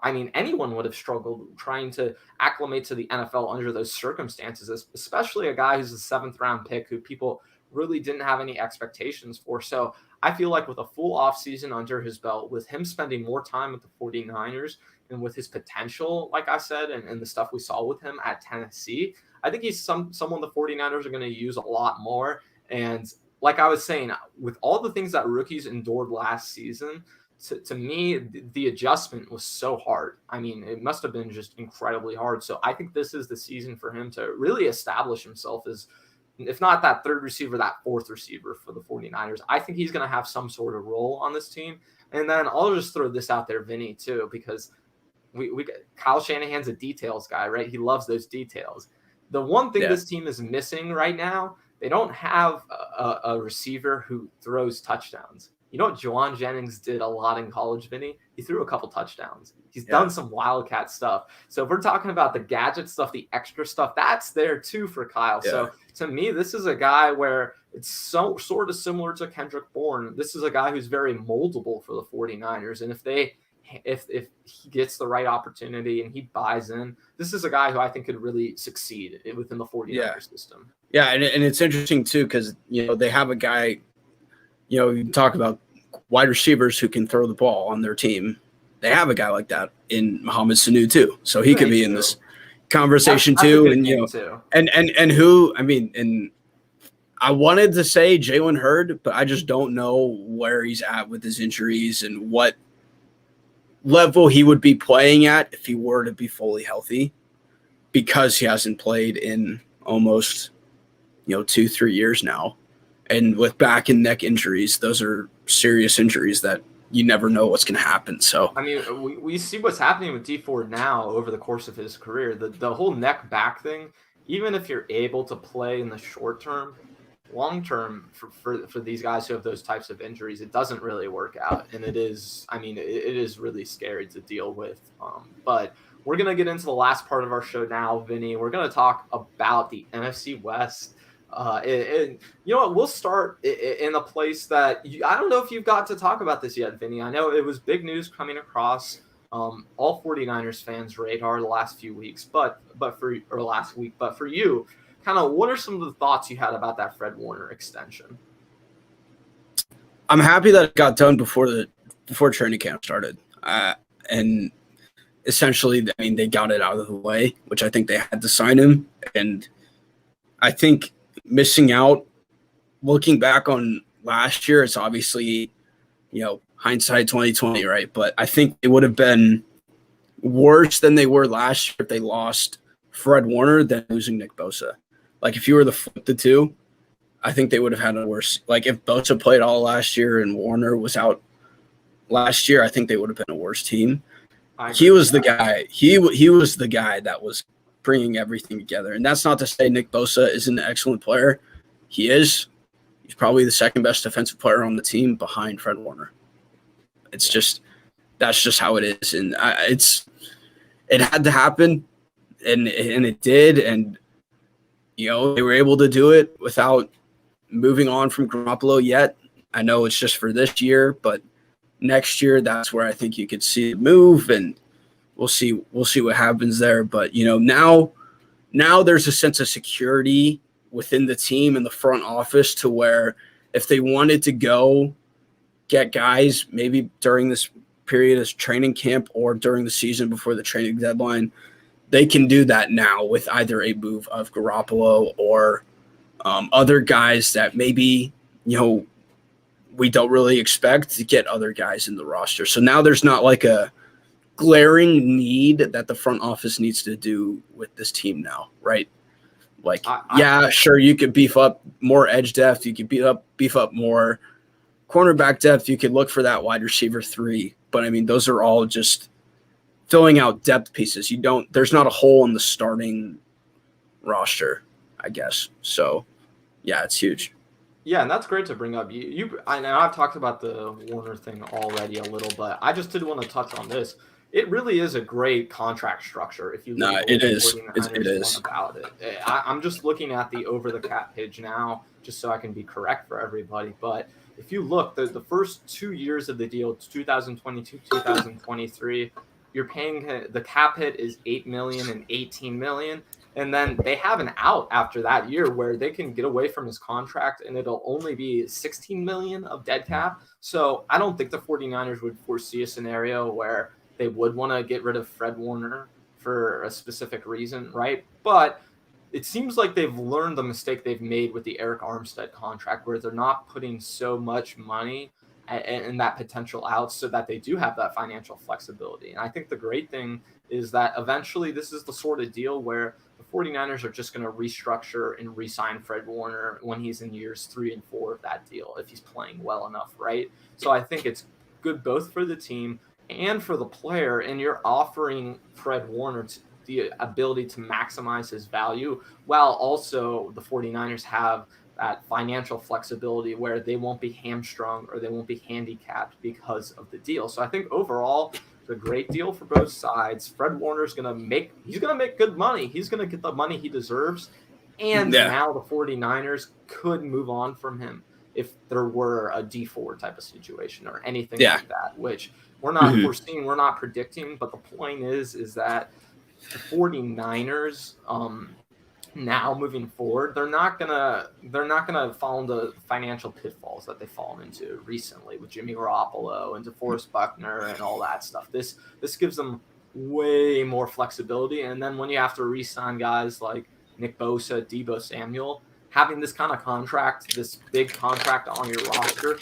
I mean, anyone would have struggled trying to acclimate to the NFL under those circumstances, especially a guy who's a 7th-round pick who people really didn't have any expectations for. So I feel like with a full offseason under his belt, with him spending more time with the 49ers and with his potential, like I said, and the stuff we saw with him at Tennessee, I think he's someone the 49ers are going to use a lot more. And like I was saying, with all the things that rookies endured last season, to me, the adjustment was so hard. I mean, it must have been just incredibly hard. So I think this is the season for him to really establish himself as, if not that 3rd receiver, that 4th receiver for the 49ers. I think he's going to have some sort of role on this team. And then I'll just throw this out there, Vinny, too, because we Kyle Shanahan's a details guy, right? He loves those details. The one thing this team is missing right now, they don't have a receiver who throws touchdowns. You know what Juwan Jennings did a lot in college, Vinny? He threw a couple touchdowns. He's done some Wildcat stuff. So if we're talking about the gadget stuff, the extra stuff, that's there too for Kyle. Yeah. So to me, this is a guy where it's so sort of similar to Kendrick Bourne. This is a guy who's very moldable for the 49ers. And if he gets the right opportunity and he buys in, this is a guy who I think could really succeed within the 49ers system. Yeah, and it's interesting too because, you know, they have a guy, you know, you talk about wide receivers who can throw the ball on their team. They have a guy like that in Mohamed Sanu too. So he could be in this conversation too. And, you know, and who, I mean, and I wanted to say Jalen Hurd, but I just don't know where he's at with his injuries and what level he would be playing at if he were to be fully healthy, because he hasn't played in almost, 2-3 years now. And with back and neck injuries, those are serious injuries that you never know what's going to happen. So, I mean, we see what's happening with D Ford now over the course of his career. The whole neck back thing, even if you're able to play in the short term, long term for these guys who have those types of injuries, it doesn't really work out. And it is really scary to deal with. But we're going to get into the last part of our show now, Vinny. We're going to talk about the NFC West. And you know what? We'll start in a place that I don't know if you've got to talk about this yet, Vinny. I know it was big news coming across all 49ers fans' radar the last few weeks, but last week. But for you, kind of what are some of the thoughts you had about that Fred Warner extension? I'm happy that it got done before training camp started, and essentially, I mean, they got it out of the way, which I think they had to sign him, and I think missing out, looking back on last year, it's obviously, hindsight 2020, right? But I think it would have been worse than they were last year if they lost Fred Warner than losing Nick Bosa. Like, if you were to flip the two, I think they would have had a worse. Like, if Bosa played all last year and Warner was out last year, I think they would have been a worse team. He was the guy. He was the guy that was bringing everything together. And that's not to say Nick Bosa isn't an excellent player. He is. He's probably the second best defensive player on the team behind Fred Warner. It's just, that's just how it is. And it had to happen, and it did. And, they were able to do it without moving on from Garoppolo yet. I know it's just for this year, but next year, that's where I think you could see it move, and we'll see what happens there. But, now there's a sense of security within the team and the front office to where if they wanted to go get guys maybe during this period of training camp or during the season before the training deadline, they can do that now with either a move of Garoppolo or other guys that maybe, we don't really expect to get other guys in the roster. So now there's not like a glaring need that the front office needs to do with this team now, right? Like, sure, you could beef up more edge depth. You could beef up more cornerback depth. You could look for that wide receiver 3. But, I mean, those are all just filling out depth pieces. There's not a hole in the starting roster, I guess. So, yeah, it's huge. Yeah, and that's great to bring up. I know I've talked about the Warner thing already a little, but I just did want to touch on this. It really is a great contract structure. If you look it is about it. I'm just looking at the over the cap page now, just so I can be correct for everybody. But if you look, the first 2 years of the deal, 2022, 2023, you're paying the cap hit is $8 million and $18 million. And then they have an out after that year where they can get away from his contract and it'll only be $16 million of dead cap. So I don't think the 49ers would foresee a scenario where they would want to get rid of Fred Warner for a specific reason, right? But it seems like they've learned the mistake they've made with the Eric Armstead contract where they're not putting so much money and that potential out so that they do have that financial flexibility. And I think the great thing is that eventually this is the sort of deal where the 49ers are just going to restructure and re-sign Fred Warner when he's in years 3 and 4 of that deal, if he's playing well enough, right? So I think it's good both for the team and for the player, and you're offering Fred Warner the ability to maximize his value while also the 49ers have that financial flexibility where they won't be hamstrung or they won't be handicapped because of the deal. So I think overall it's a great deal for both sides. Fred Warner's going to make good money. He's going to get the money he deserves. And now the 49ers could move on from him if there were a D4 type of situation or anything like that, which we're not foreseeing, we're not predicting. But the point is that the 49ers, now moving forward, they're not gonna fall into financial pitfalls that they've fallen into recently with Jimmy Garoppolo and DeForest Buckner and all that stuff. This gives them way more flexibility. And then when you have to re-sign guys like Nick Bosa, Deebo Samuel, having this kind of contract, this big contract on your roster,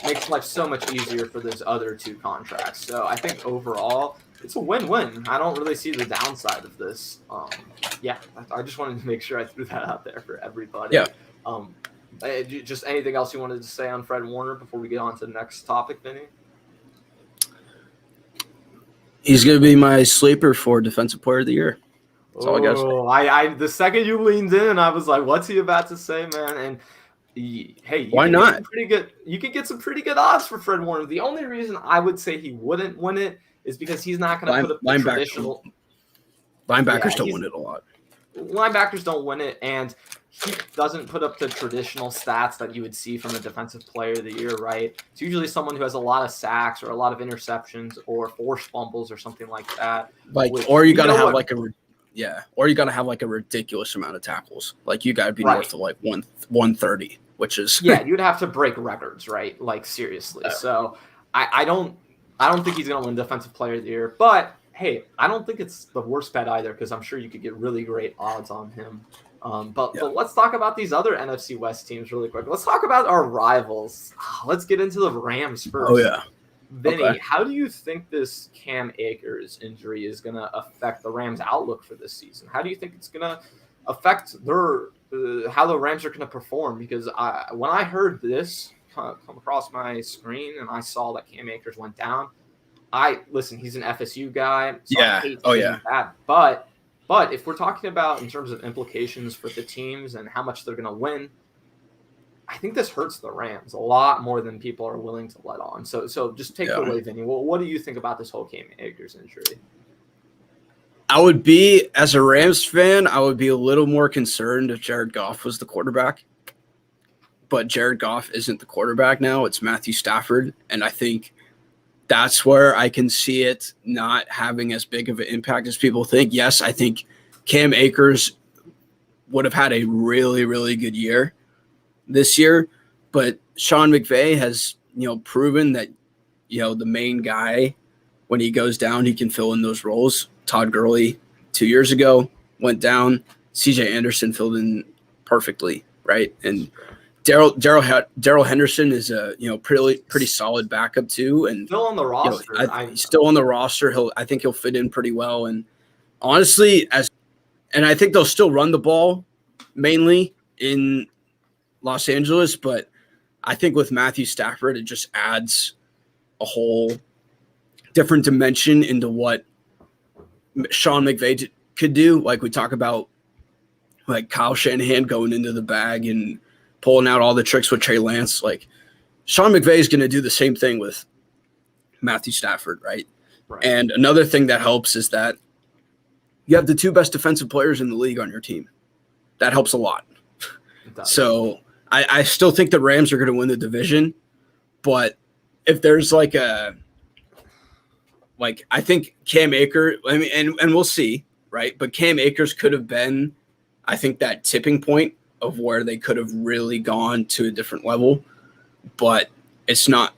makes life so much easier for those other two contracts. So I think overall, it's a win-win. I don't really see the downside of this. I just wanted to make sure I threw that out there for everybody. Yeah. Just anything else you wanted to say on Fred Warner before we get on to the next topic, Vinny? He's going to be my sleeper for Defensive Player of the Year. That's all I got to say. The second you leaned in, I was like, what's he about to say, man? And hey, why not? You can get some pretty good odds for Fred Warner. The only reason I would say he wouldn't win it is because he's not going to put up the traditional. Linebackers don't win it a lot. Linebackers don't win it, and he doesn't put up the traditional stats that you would see from a Defensive Player of the Year, right? It's usually someone who has a lot of sacks or a lot of interceptions or forced fumbles or something like that. Or you got to have or you got to have like a ridiculous amount of tackles. Like you got to be north of like 130, which is you'd have to break records, right? Like seriously. So I don't think he's going to win Defensive Player of the Year, but hey, I don't think it's the worst bet either because I'm sure you could get really great odds on him. But let's talk about these other NFC West teams really quick. Let's talk about our rivals. Let's get into the Rams first. Oh, yeah. Vinny, how do you think this Cam Akers injury is going to affect the Rams' outlook for this season? How do you think it's going to affect their how the Rams are going to perform? Because when I heard this come across my screen and I saw that Cam Akers went down, he's an FSU guy. So I hate that. But if we're talking about in terms of implications for the teams and how much they're going to win, I think this hurts the Rams a lot more than people are willing to let on. So just take it away, Vinny. Well, what do you think about this whole Cam Akers injury? As a Rams fan, I would be a little more concerned if Jared Goff was the quarterback. But Jared Goff isn't the quarterback now. It's Matthew Stafford. And I think that's where I can see it not having as big of an impact as people think. Yes, I think Cam Akers would have had a really, really good year this year, but Sean McVay has, proven that, the main guy, when he goes down, he can fill in those roles. Todd Gurley 2 years ago went down. CJ Anderson filled in perfectly, right? And Darrell Henderson is a pretty solid backup too, and still on the roster. Still on the roster. I think he'll fit in pretty well. And honestly, I think they'll still run the ball mainly in Los Angeles, but I think with Matthew Stafford, it just adds a whole different dimension into what Sean McVay could do. Like we talk about, like Kyle Shanahan going into the bag and pulling out all the tricks with Trey Lance. Like Sean McVay is going to do the same thing with Matthew Stafford, right? And another thing that helps is that you have the two best defensive players in the league on your team. That helps a lot. So I still think the Rams are going to win the division, but if there's like like I think Cam Akers, I mean, and we'll see, right? But Cam Akers could have been, I think, that tipping point of where they could have really gone to a different level. But it's not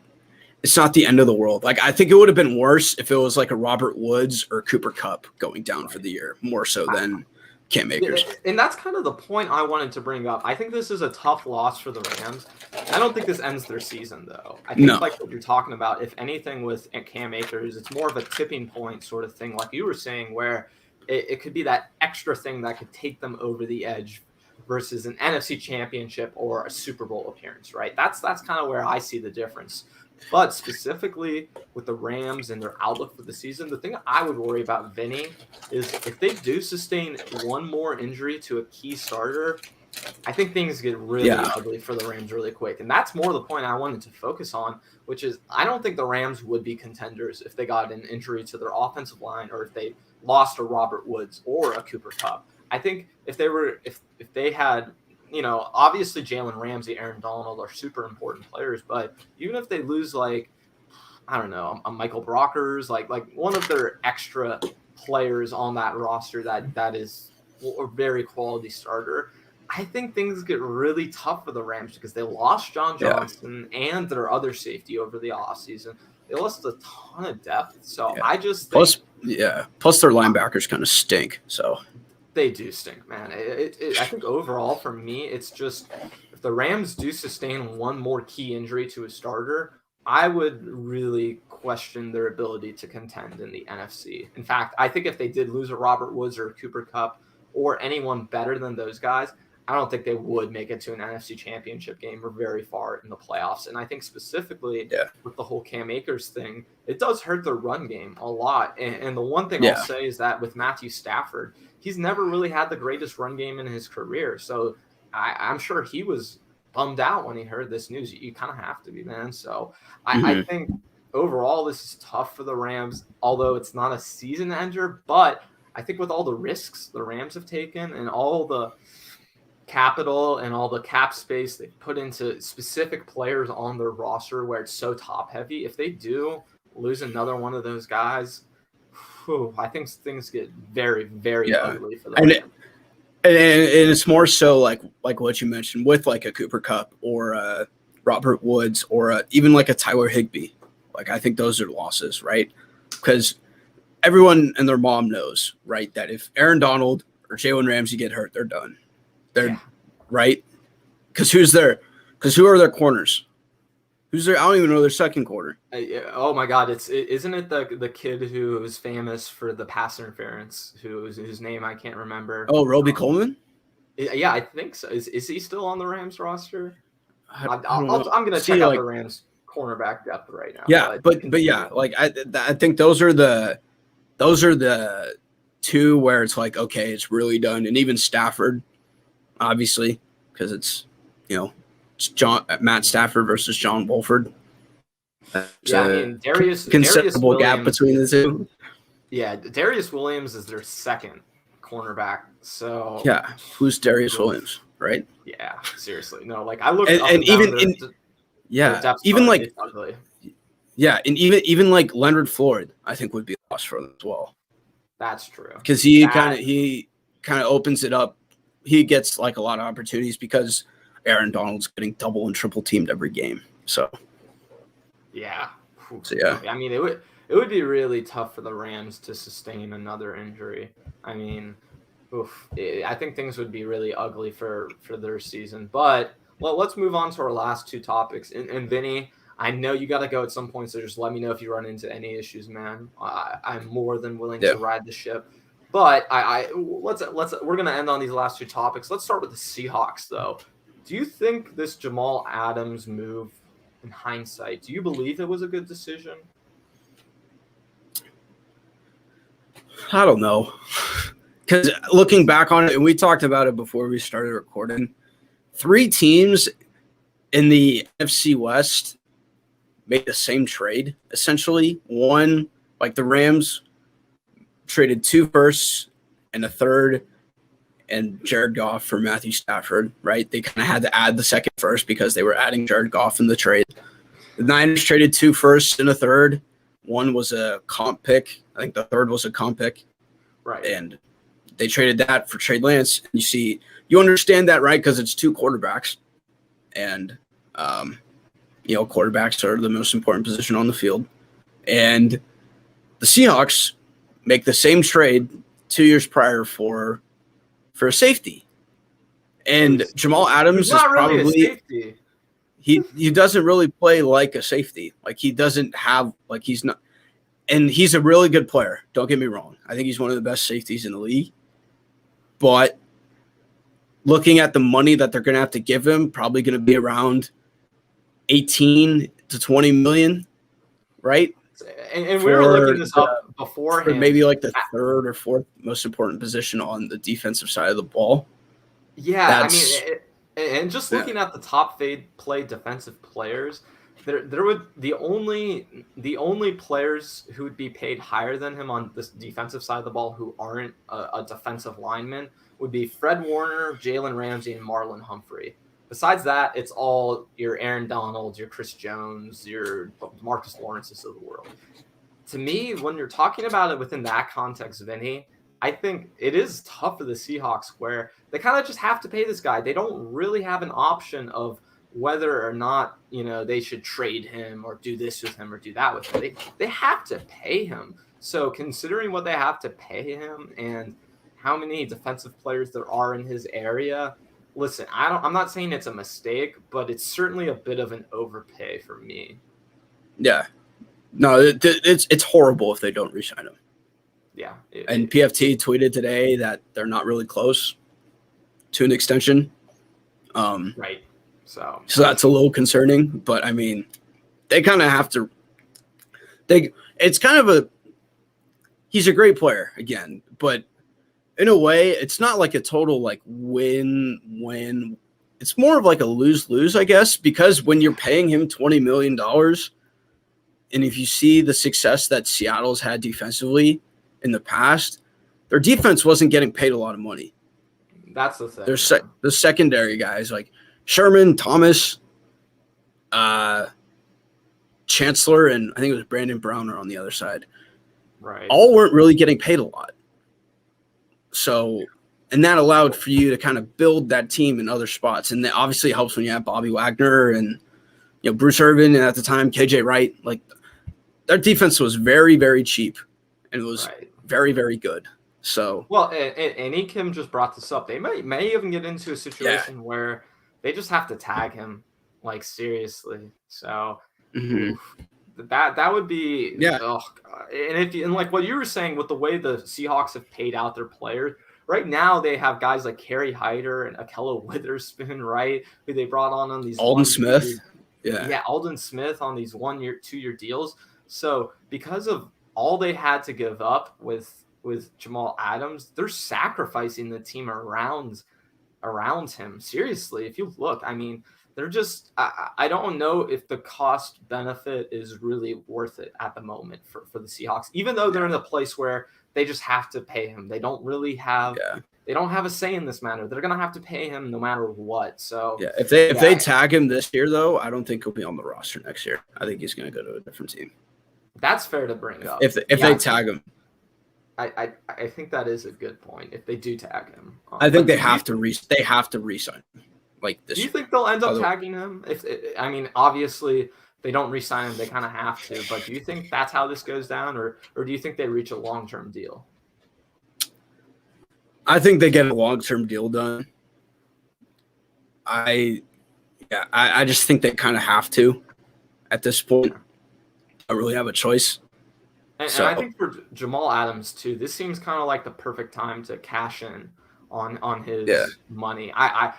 the end of the world. Like, I think it would have been worse if it was like a Robert Woods or Cooper Kupp going down for the year, more so than Cam Akers. And that's kind of the point I wanted to bring up. I think this is a tough loss for the Rams. I don't think this ends their season, though. I think like what you're talking about, if anything with Cam Akers, it's more of a tipping point sort of thing, like you were saying, where it could be that extra thing that could take them over the edge versus an NFC championship or a Super Bowl appearance, right? That's kind of where I see the difference. But specifically with the Rams and their outlook for the season, the thing I would worry about, Vinny, is if they do sustain one more injury to a key starter, I think things get really ugly for the Rams really quick. And that's more the point I wanted to focus on, which is I don't think the Rams would be contenders if they got an injury to their offensive line or if they lost a Robert Woods or a Cooper Kupp. I think if they had, you know, obviously Jalen Ramsey, Aaron Donald are super important players, but even if they lose, like, I don't know, a Michael Brockers, like one of their extra players on that roster that is a very quality starter, I think things get really tough for the Rams because they lost John Johnson and their other safety over the offseason. They lost a ton of depth. So I just think, plus their linebackers kind of stink. So they do stink, man. I think overall for me, it's just if the Rams do sustain one more key injury to a starter, I would really question their ability to contend in the NFC. In fact, I think if they did lose a Robert Woods or a Cooper Kupp or anyone better than those guys, I don't think they would make it to an NFC championship game or very far in the playoffs. And I think specifically with the whole Cam Akers thing, it does hurt their run game a lot. And the one thing I'll say is that with Matthew Stafford, he's never really had the greatest run game in his career. So I'm sure he was bummed out when he heard this news. You kind of have to be, man. So I think overall this is tough for the Rams, although it's not a season ender. But I think with all the risks the Rams have taken and all the capital and all the cap space they put into specific players on their roster where it's so top heavy, if they do lose another one of those guys, I think things get very, very ugly for them. And it's more so like what you mentioned with like a Cooper Kupp or a Robert Woods or even like a Tyler Higbee. Like I think those are losses, right? Because everyone and their mom knows, right, that if Aaron Donald or Jalen Ramsey get hurt, they're done. They're right. Because who are their corners? Who's their? I don't even know their second corner. Oh my God! Isn't it the kid who was famous for the pass interference? Whose name I can't remember. Oh, Roby Coleman. Yeah, I think so. Is he still on the Rams roster? I'm gonna check out the Rams cornerback depth right now. Yeah, but yeah, like I think those are the two where it's like, okay, it's really done. And even Stafford, obviously, because it's, you know, it's Matt Stafford versus John Wolford. Darius considerable Williams, gap between the two. Yeah, Darius Williams is their second cornerback. So who's Darius Williams, right? Yeah, seriously, no. Like I looked and even like Leonard Floyd, I think would be lost for them as well. That's true because he kind of opens it up. He gets like a lot of opportunities because Aaron Donald's getting double and triple teamed every game. So I mean, it would be really tough for the Rams to sustain another injury. I mean, I think things would be really ugly for their season. But let's move on to our last two topics. And Vinny, I know you got to go at some point, so just let me know if you run into any issues, man. I'm more than willing to ride the ship. But we're gonna end on these last two topics. Let's start with the Seahawks, though. Do you think this Jamal Adams move, in hindsight, do you believe it was a good decision? I don't know, because looking back on it, and we talked about it before we started recording, 3 teams in the NFC West made the same trade essentially. One, like the Rams, traded 2 firsts and a third and Jared Goff for Matthew Stafford, right? They kind of had to add the second first because they were adding Jared Goff in the trade. The Niners traded 2 firsts and a third, One was a comp pick. I think the third was a comp pick. Right. And they traded that for Trey Lance. And you understand that, right? Because it's 2 quarterbacks. And, quarterbacks are the most important position on the field. And the Seahawks make the same trade 2 years prior for a safety. And Jamal Adams is really probably a safety. He doesn't really play like a safety. Like he doesn't have he's not, and he's a really good player. Don't get me wrong. I think he's one of the best safeties in the league. But looking at the money that they're going to have to give him, probably going to be around 18 to 20 million, right? And we were looking this up beforehand. Maybe like the third or fourth most important position on the defensive side of the ball. Yeah, and just looking at the top play defensive players, there would the only players who would be paid higher than him on this defensive side of the ball who aren't a defensive lineman would be Fred Warner, Jalen Ramsey, and Marlon Humphrey. Besides that, it's all your Aaron Donalds, your Chris Jones, your Marcus Lawrences of the world. To me, when you're talking about it within that context, Vinny, I think it is tough for the Seahawks where they kind of just have to pay this guy. They don't really have an option of whether or not, they should trade him or do this with him or do that with him. They have to pay him. So considering what they have to pay him and how many defensive players there are in his area, listen, I'm not saying it's a mistake, but it's certainly a bit of an overpay for me. Yeah. No, it's horrible if they don't re-sign him. Yeah. And PFT tweeted today that they're not really close to an extension. Right. So that's a little concerning, but I mean, they kind of have to. It's kind of he's a great player again, but in a way, it's not like a total like win. It's more of like a lose-lose, I guess, because when you're paying him $20 million, and if you see the success that Seattle's had defensively in the past, their defense wasn't getting paid a lot of money. That's the thing. The secondary guys like Sherman, Thomas, Chancellor, and I think it was Brandon Browner on the other side. Right. All weren't really getting paid a lot. So, and that allowed for you to kind of build that team in other spots. And that obviously helps when you have Bobby Wagner and, Bruce Irvin, and at the time, KJ Wright. Like, their defense was very, very cheap and it was very, very good. So, well, and Kim just brought this up. They may even get into a situation where they just have to tag him, like, seriously. So that would be Oh, and like what you were saying with the way the Seahawks have paid out their players right now, they have guys like Kerry Hyder and Akello Witherspoon, right, who they brought on these Alden Smith, Alden Smith on these 1-year, 2-year deals. So because of all they had to give up with Jamal Adams, they're sacrificing the team around him. Seriously, if you look, I mean, they're just I don't know if the cost benefit is really worth it at the moment for the Seahawks, even though they're in a place where they just have to pay him. They don't really have they don't have a say in this matter. They're gonna have to pay him no matter what. So if they tag him this year, though, I don't think he'll be on the roster next year. I think he's gonna go to a different team. That's fair to bring up. If they tag him. I think that is a good point. If they do tag him, I think they have to re-sign him. Like this. Do you think they'll end up tagging him? I mean, obviously they don't re-sign him; they kind of have to. But do you think that's how this goes down, or do you think they reach a long-term deal? I think they get a long-term deal done. I just think they kind of have to at this point. I really have a choice. And I think for Jamal Adams too, this seems kind of like the perfect time to cash in on his money. I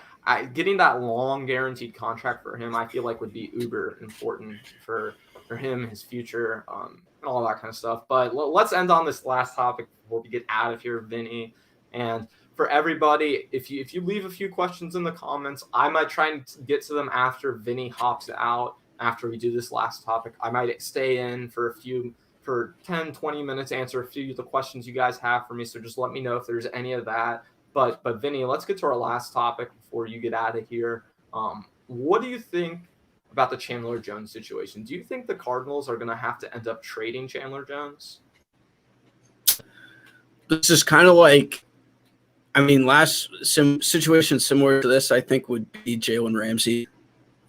getting that long guaranteed contract for him, I feel like would be uber important for him, his future, and all that kind of stuff. But let's end on this last topic before we get out of here, Vinny. And for everybody, if you leave a few questions in the comments, I might try and get to them after Vinny hops out. After we do this last topic, I might stay in for 10, 20 minutes, answer a few of the questions you guys have for me. So just let me know if there's any of that. But Vinny, let's get to our last topic before you get out of here. What do you think about the Chandler Jones situation. Do you think the Cardinals are going to have to end up trading Chandler Jones? This is kind of like, I mean, last situation similar to this, I think, would be Jalen Ramsey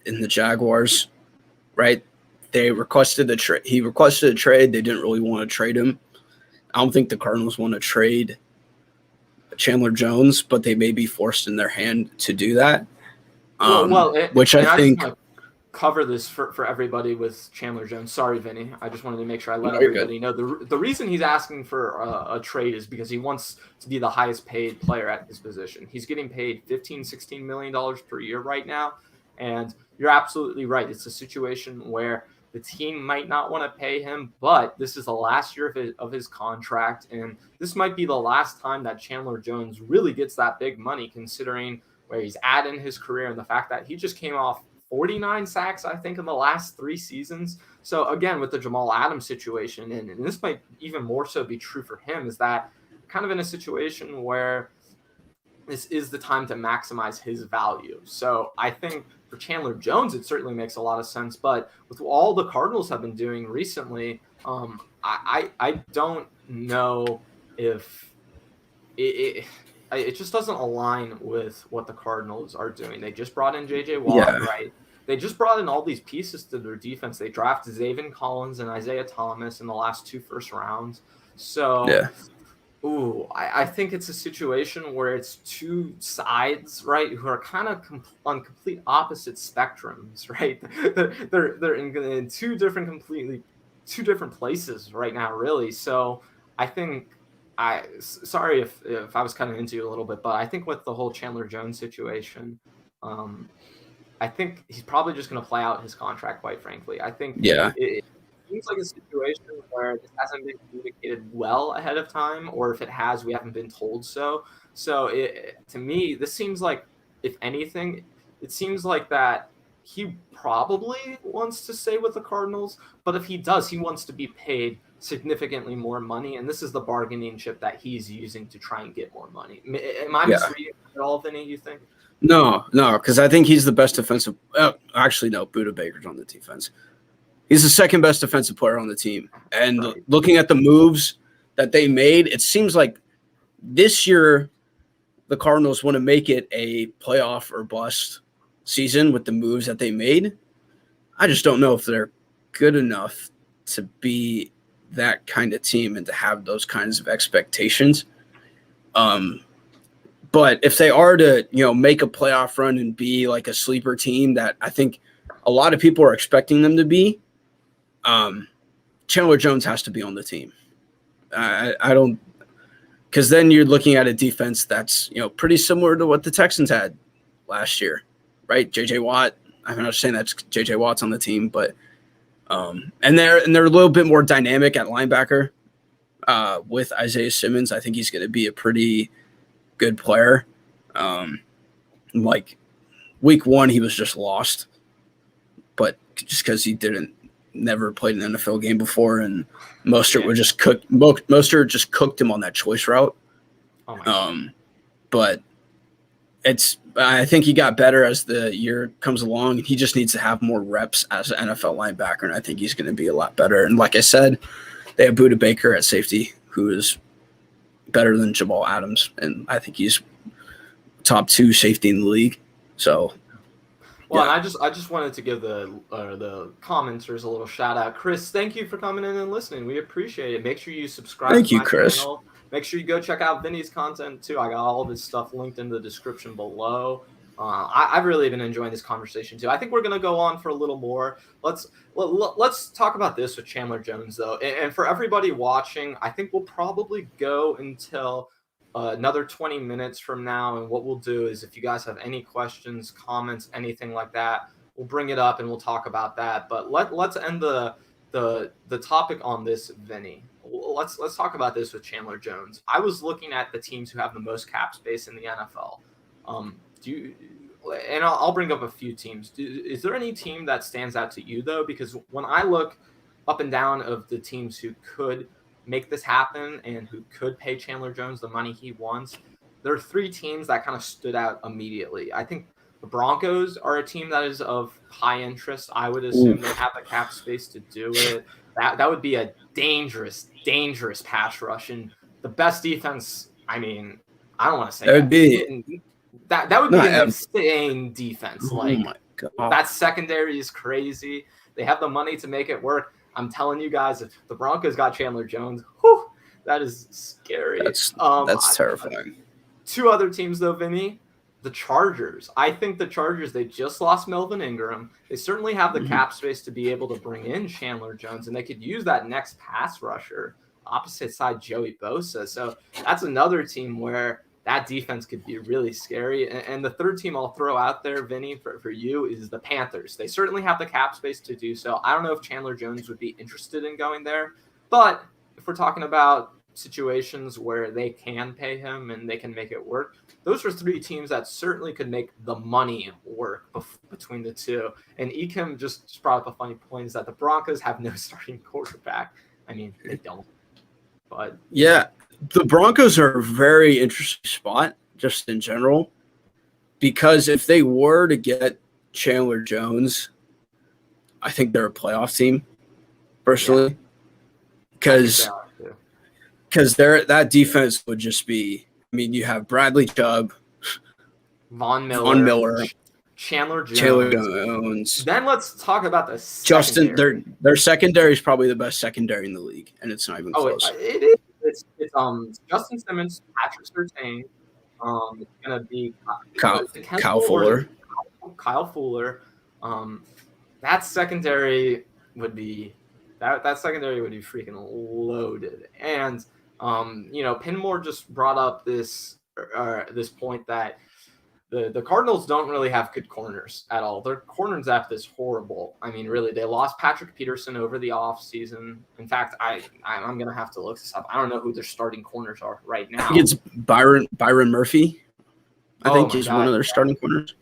in the Jaguars, right? They requested he requested a trade. They didn't really want to trade him. I don't think the Cardinals want to trade Chandler Jones, but they may be forced in their hand to do that. Which I think. Cover this for everybody with Chandler Jones. Sorry, Vinny. I just wanted to make sure I let everybody know. The reason he's asking for a trade is because he wants to be the highest paid player at his position. He's getting paid $15-16 million per year right now. And you're absolutely right. It's a situation where the team might not want to pay him, but this is the last year of his contract. And this might be the last time that Chandler Jones really gets that big money, considering where he's at in his career and the fact that he just came off 49 sacks, I think, in the last 3 seasons. So again, with the Jamal Adams situation, and this might even more so be true for him, is that kind of in a situation where this is the time to maximize his value. So I think for Chandler Jones, it certainly makes a lot of sense. But with all the Cardinals have been doing recently, I don't know if it just doesn't align with what the Cardinals are doing. They just brought in J.J. Watt, right? They just brought in all these pieces to their defense. They drafted Zaven Collins and Isaiah Thomas in the last 2 first rounds. So, I think it's a situation where it's 2 sides, right, who are kind of on complete opposite spectrums, right? They're in 2 different places right now, really. So I think. Sorry if I was cutting into you a little bit, but I think with the whole Chandler Jones situation, I think he's probably just going to play out his contract, quite frankly. I think it seems like a situation where this hasn't been communicated well ahead of time, or if it has, we haven't been told so. So to me, this seems like, if anything, it seems like that he probably wants to stay with the Cardinals, but if he does, he wants to be paid significantly more money, and this is the bargaining chip that he's using to try and get more money. Am I misreading at all, Vinny, you think? No, because I think he's the best defensive. Actually, no, Budda Baker's on the defense. He's the second best defensive player on the team. And looking at the moves that they made, it seems like this year the Cardinals want to make it a playoff or bust season with the moves that they made. I just don't know if they're good enough to be that kind of team and to have those kinds of expectations. But if they are to, make a playoff run and be like a sleeper team that I think a lot of people are expecting them to be, Chandler Jones has to be on the team. I don't, because then you're looking at a defense that's, pretty similar to what the Texans had last year, right? J.J. Watt. I'm not saying that's J.J. Watt's on the team, but and they're a little bit more dynamic at linebacker with Isaiah Simmons. I think he's going to be a pretty good player. Like week 1, he was just lost, but just because he never played an NFL game before, and Mostert would just cook. Mostert just cooked him on that choice route. But I think he got better as the year comes along. He just needs to have more reps as an NFL linebacker, and I think he's going to be a lot better. And like I said, they have Budda Baker at safety, who is better than Jamal Adams, and I think he's top 2 safety in the league. So, well, and I just wanted to give the commenters a little shout out. Chris, thank you for coming in and listening. We appreciate it. Make sure you subscribe. Thank to you, my Chris. Channel. Make sure you go check out Vinny's content too. I got all of his stuff linked in the description below. I've really been enjoying this conversation too. I think we're gonna go on for a little more. Let's talk about this with Chandler Jones though. And for everybody watching, I think we'll probably go until another 20 minutes from now. And what we'll do is, if you guys have any questions, comments, anything like that, we'll bring it up and we'll talk about that. But let's end the topic on this, Vinny. Let's talk about this with Chandler Jones. I was looking at the teams who have the most cap space in the NFL. I'll bring up a few teams. Is there any team that stands out to you though? Because when I look up and down of the teams who could make this happen and who could pay Chandler Jones the money he wants, there are 3 teams that kind of stood out immediately. I think The Broncos are a team that is of high interest. I would assume they have the cap space to do it. That would be a dangerous pass rush, and the best defense. I mean, I don't want to say that would be that would be an insane defense. Oh my God. That secondary is crazy. They have the money to make it work. I'm telling you guys, if the Broncos got Chandler Jones, whew, that is scary. That's terrifying. Two other teams, though, Vinny. The Chargers. I think the Chargers, they just lost Melvin Ingram. They certainly have the cap space to be able to bring in Chandler Jones, and they could use that next pass rusher opposite side Joey Bosa. So that's another team where that defense could be really scary. And the third team I'll throw out there, Vinny, for you is the Panthers. They certainly have the cap space to do so. I don't know if Chandler Jones would be interested in going there, but if we're talking about situations where they can pay him and they can make it work, those are three teams that certainly could make the money work between the two. And Ekim just brought up a funny point, is that the Broncos have no starting quarterback. I mean, they don't. But yeah, the Broncos are a very interesting spot just in general, because if they were to get Chandler Jones, I think they're a playoff team, personally, because that defense would just be. I mean, you have Bradley Chubb, Von Miller, Chandler Jones. Then let's talk about the secondary. Their secondary is probably the best secondary in the league, and it's not even close. It is. It's Justin Simmons, Patrick Surtain. It's gonna be Kyle Fuller. Kyle Fuller. That secondary would be freaking loaded. And Pinmore just brought up this point that the Cardinals don't really have good corners at all. Their corner depth is horrible. I mean, really, they lost Patrick Peterson over the offseason. In fact, I'm going to have to look this up. I don't know who their starting corners are right now. I think it's Byron Murphy. I think he's one of their starting corners.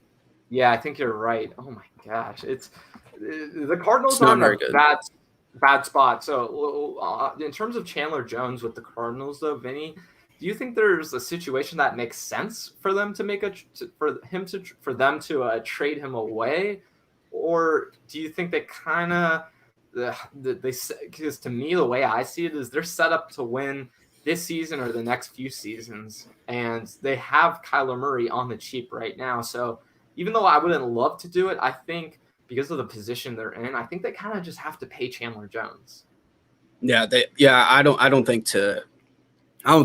Yeah, I think you're right. Oh, my gosh. It's the Cardinals are in a bad spot. So in terms of Chandler Jones with the Cardinals, though, Vinny, do you think there's a situation that makes sense for them to trade him away, or do you think they kind of because to me the way I see it is they're set up to win this season or the next few seasons, and they have Kyler Murray on the cheap right now. So even though I wouldn't love to do it, I think because of the position they're in, I think they kind of just have to pay Chandler Jones. I don't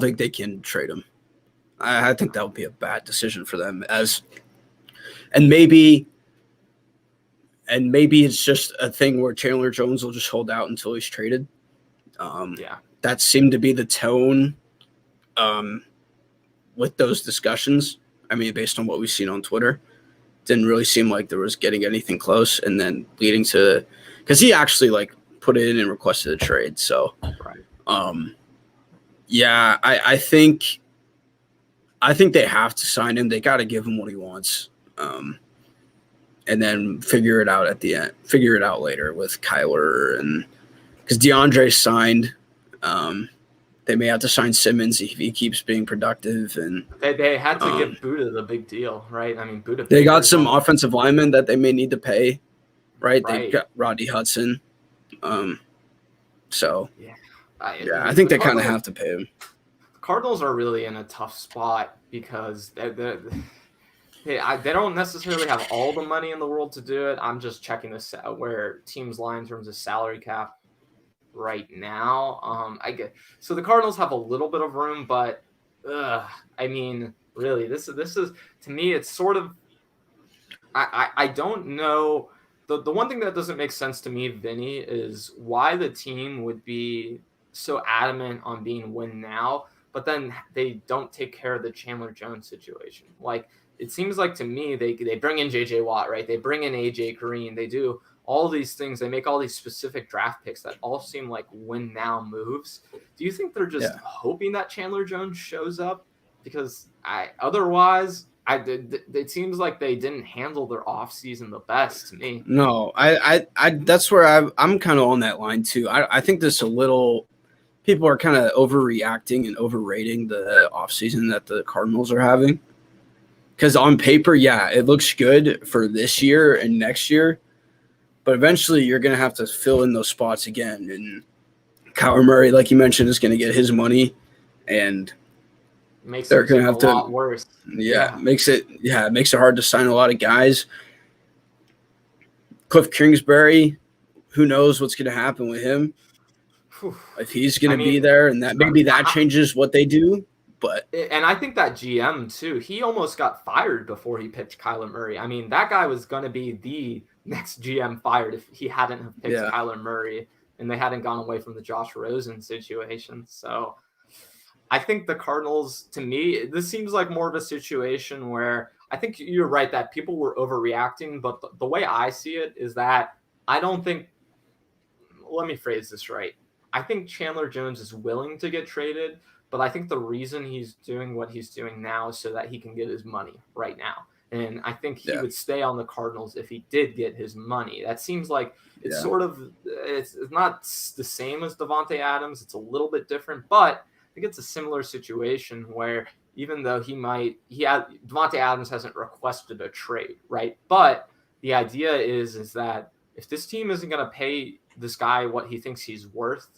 think they can trade him. I think that would be a bad decision for them. And maybe it's just a thing where Chandler Jones will just hold out until he's traded. That seemed to be the tone with those discussions. I mean, based on what we've seen on Twitter, didn't really seem like there was getting anything close, and then leading to because he actually put it in and requested a trade. So, I think they have to sign him. They got to give him what he wants, and then figure it out at the end. Figure it out later with Kyler, and because DeAndre signed, they may have to sign Simmons if he keeps being productive. And they had to give Buda the big deal, right? I mean, Buda. They got some offensive linemen that they may need to pay, right? They got Rodney Hudson. I think they kind of have to pay him. Cardinals are really in a tough spot because they don't necessarily have all the money in the world to do it. I'm just checking this out where teams lie in terms of salary cap right now. So the Cardinals have a little bit of room, but I mean, really, this is to me, it's sort of I don't know. The one thing that doesn't make sense to me, Vinny, is why the team would be so adamant on being win now, but then they don't take care of the Chandler Jones situation. It seems like to me, they bring in J.J. Watt, right? They bring in A.J. Green. They do all these things. They make all these specific draft picks that all seem like win now moves. Do you think they're just hoping that Chandler Jones shows up? Because it seems like they didn't handle their offseason the best to me. No, I that's where I'm kind of on that line too. I think this a little people are kind of overreacting and overrating the offseason that the Cardinals are having. Because on paper, yeah, it looks good for this year and next year, but eventually you're going to have to fill in those spots again. And Kyler Murray, like you mentioned, is going to get his money, and they're going to have to a lot worse. Yeah, it makes it hard to sign a lot of guys. Cliff Kingsbury, who knows what's going to happen with him? If he's going to be there, and that maybe that changes what they do. But I think that GM too, he almost got fired before he picked Kyler Murray. I mean, that guy was going to be the next GM fired if he hadn't have picked Kyler Murray and they hadn't gone away from the Josh Rosen situation. So I think the Cardinals, to me, this seems like more of a situation where I think you're right that people were overreacting. But the way I see it is that I don't think, let me phrase this right. I think Chandler Jones is willing to get traded, but I think the reason he's doing what he's doing now is so that he can get his money right now. And I think he would stay on the Cardinals if he did get his money. That seems like it's it's not the same as Davante Adams. It's a little bit different, but I think it's a similar situation where even though Davante Adams hasn't requested a trade, right? But the idea is that if this team isn't going to pay this guy what he thinks he's worth,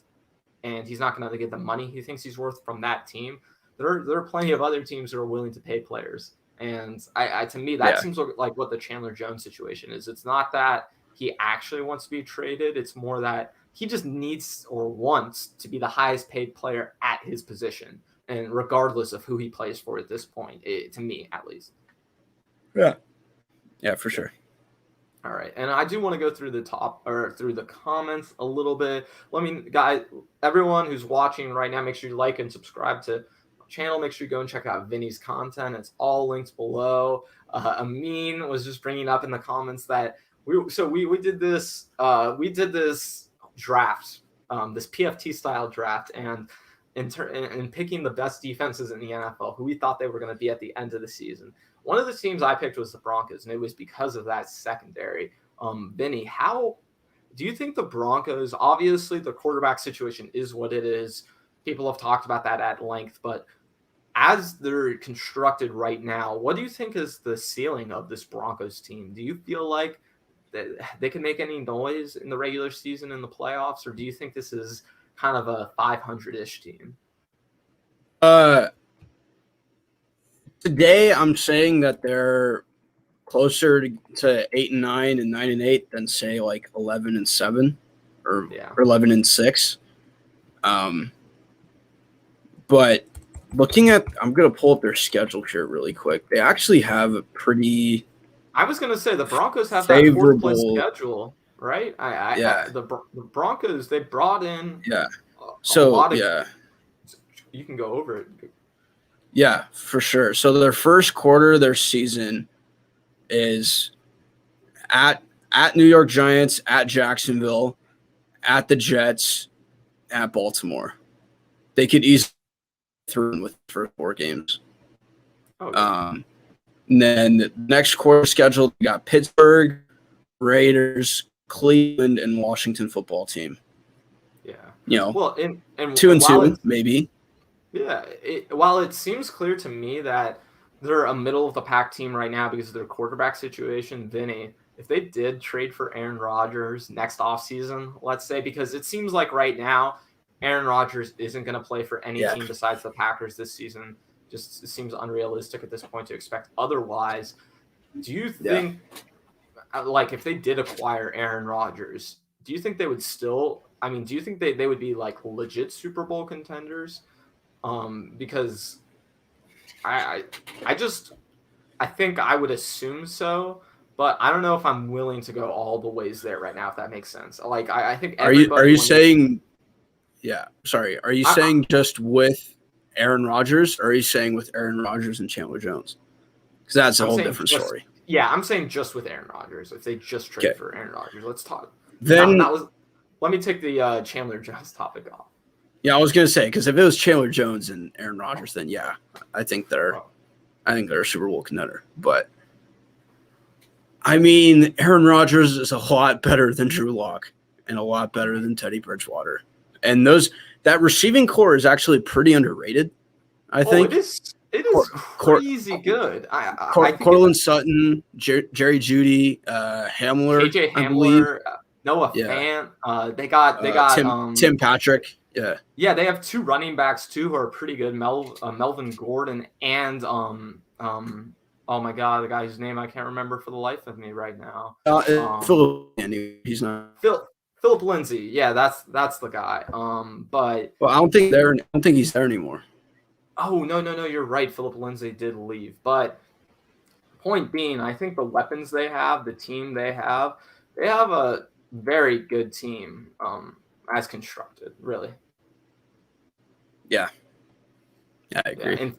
and he's not going to get the money he thinks he's worth from that team, there are plenty of other teams that are willing to pay players. And to me, that seems like what the Chandler Jones situation is. It's not that he actually wants to be traded. It's more that he just needs or wants to be the highest paid player at his position, and regardless of who he plays for at this point, to me at least. Yeah, for sure. All right, and I do want to go through through the comments a little bit. Guys, everyone who's watching right now, make sure you like and subscribe to the channel. Make sure you go and check out Vinny's content. It's all linked below. Amin was just bringing up in the comments that we did this draft, this PFT style draft, and in picking the best defenses in the NFL, who we thought they were going to be at the end of the season. One of the teams I picked was the Broncos, and it was because of that secondary. Vinny, how do you think the Broncos, obviously the quarterback situation is what it is. People have talked about that at length, but as they're constructed right now, what do you think is the ceiling of this Broncos team? Do you feel like they can make any noise in the regular season in the playoffs, or do you think this is kind of a 500-ish team? Today, I'm saying that they're closer to 8-9 and 9-8 than say like 11-7 or 11-6. But looking at, I'm gonna pull up their schedule here really quick. They actually have a pretty. I was gonna say the Broncos have that fourth place schedule, right? The Broncos, they brought in you can go over it. Yeah, for sure. So their first quarter of their season is at New York Giants, at Jacksonville, at the Jets, at Baltimore. They could easily through with the first 4 games. And then the next quarter schedule, you got Pittsburgh, Raiders, Cleveland, and Washington football team. Yeah. Well, and 2-2 maybe. Yeah, while it seems clear to me that they're a middle-of-the-pack team right now because of their quarterback situation, Vinny, if they did trade for Aaron Rodgers next offseason, let's say, because it seems like right now Aaron Rodgers isn't going to play for any team besides the Packers this season. Just it seems unrealistic at this point to expect otherwise. Do you think, like, if they did acquire Aaron Rodgers, do you think they would still – do you think they would be, like, legit Super Bowl contenders? Because I think I would assume so, but I don't know if I'm willing to go all the ways there right now, if that makes sense. Like, I think are you saying are you saying just with Aaron Rodgers, or are you saying with Aaron Rodgers and Chandler Jones? Because that's a whole different story. Yeah, I'm saying just with Aaron Rodgers. If they just trade for Aaron Rodgers, let's talk. Then let me take the Chandler Jones topic off. Yeah, I was gonna say, because if it was Chandler Jones and Aaron Rodgers, then I think they're a Super Bowl contender. But Aaron Rodgers is a lot better than Drew Lock and a lot better than Teddy Bridgewater, and that receiving core is actually pretty underrated. I think it It is crazy good. I think Cortland Sutton, Jerry Jeudy, Hamler, KJ Hamler, Noah Fant. They got Tim Patrick. Yeah. Yeah, they have 2 running backs too who are pretty good. Melvin Gordon and oh my God, the guy whose name I can't remember for the life of me right now. Philip, he's not. Philip Lindsay. Yeah, that's the guy. But I don't think he's there anymore. Oh no, you're right. Philip Lindsay did leave. But point being, I think the weapons they have, the team they have a very good team as constructed, really. Yeah, I agree. Yeah,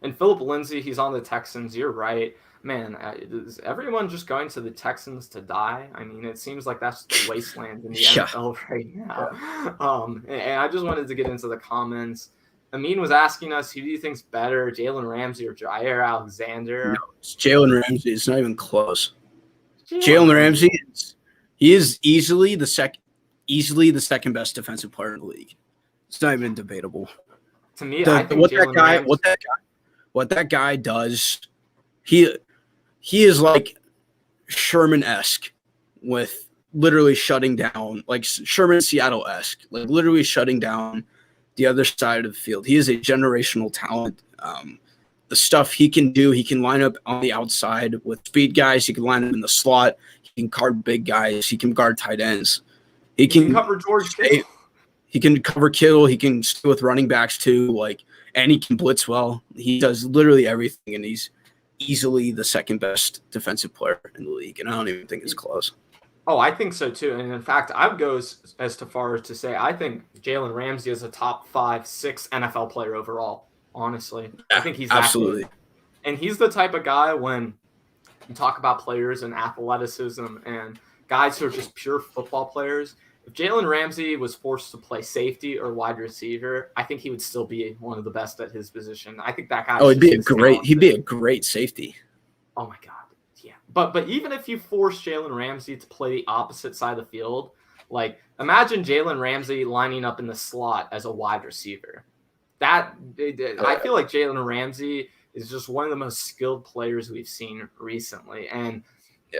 and Philip Lindsay, he's on the Texans. You're right. Man, is everyone just going to the Texans to die? I mean, it seems like that's the wasteland in the NFL right now. Yeah. And I just wanted to get into the comments. Amin was asking us, who do you think's better, Jalen Ramsey or Jair Alexander? No, it's Jalen Ramsey. It's not even close. Jalen Ramsey is easily the second best defensive player in the league. It's not even debatable. To me, I think what that guy does, he is like Sherman-esque with literally shutting down, like Sherman Seattle-esque, like literally shutting down the other side of the field. He is a generational talent. The stuff he can do, he can line up on the outside with speed guys. He can line up in the slot. He can guard big guys. He can guard tight ends. He can cover George Kittle. He can cover Kittle. He can stay with running backs too. And he can blitz well. He does literally everything, and he's easily the second best defensive player in the league. And I don't even think it's close. Oh, I think so too. And in fact, I would go as far as to say I think Jalen Ramsey is a top 5, 6 NFL player overall. Honestly, I think he's absolutely. Active. And he's the type of guy when you talk about players and athleticism and guys who are just pure football players. If Jalen Ramsey was forced to play safety or wide receiver, I think he would still be one of the best at his position. I think that guy. He'd be a great safety. Oh my God. Yeah. But even if you force Jalen Ramsey to play the opposite side of the field, like imagine Jalen Ramsey lining up in the slot as a wide receiver. I feel like Jalen Ramsey is just one of the most skilled players we've seen recently. And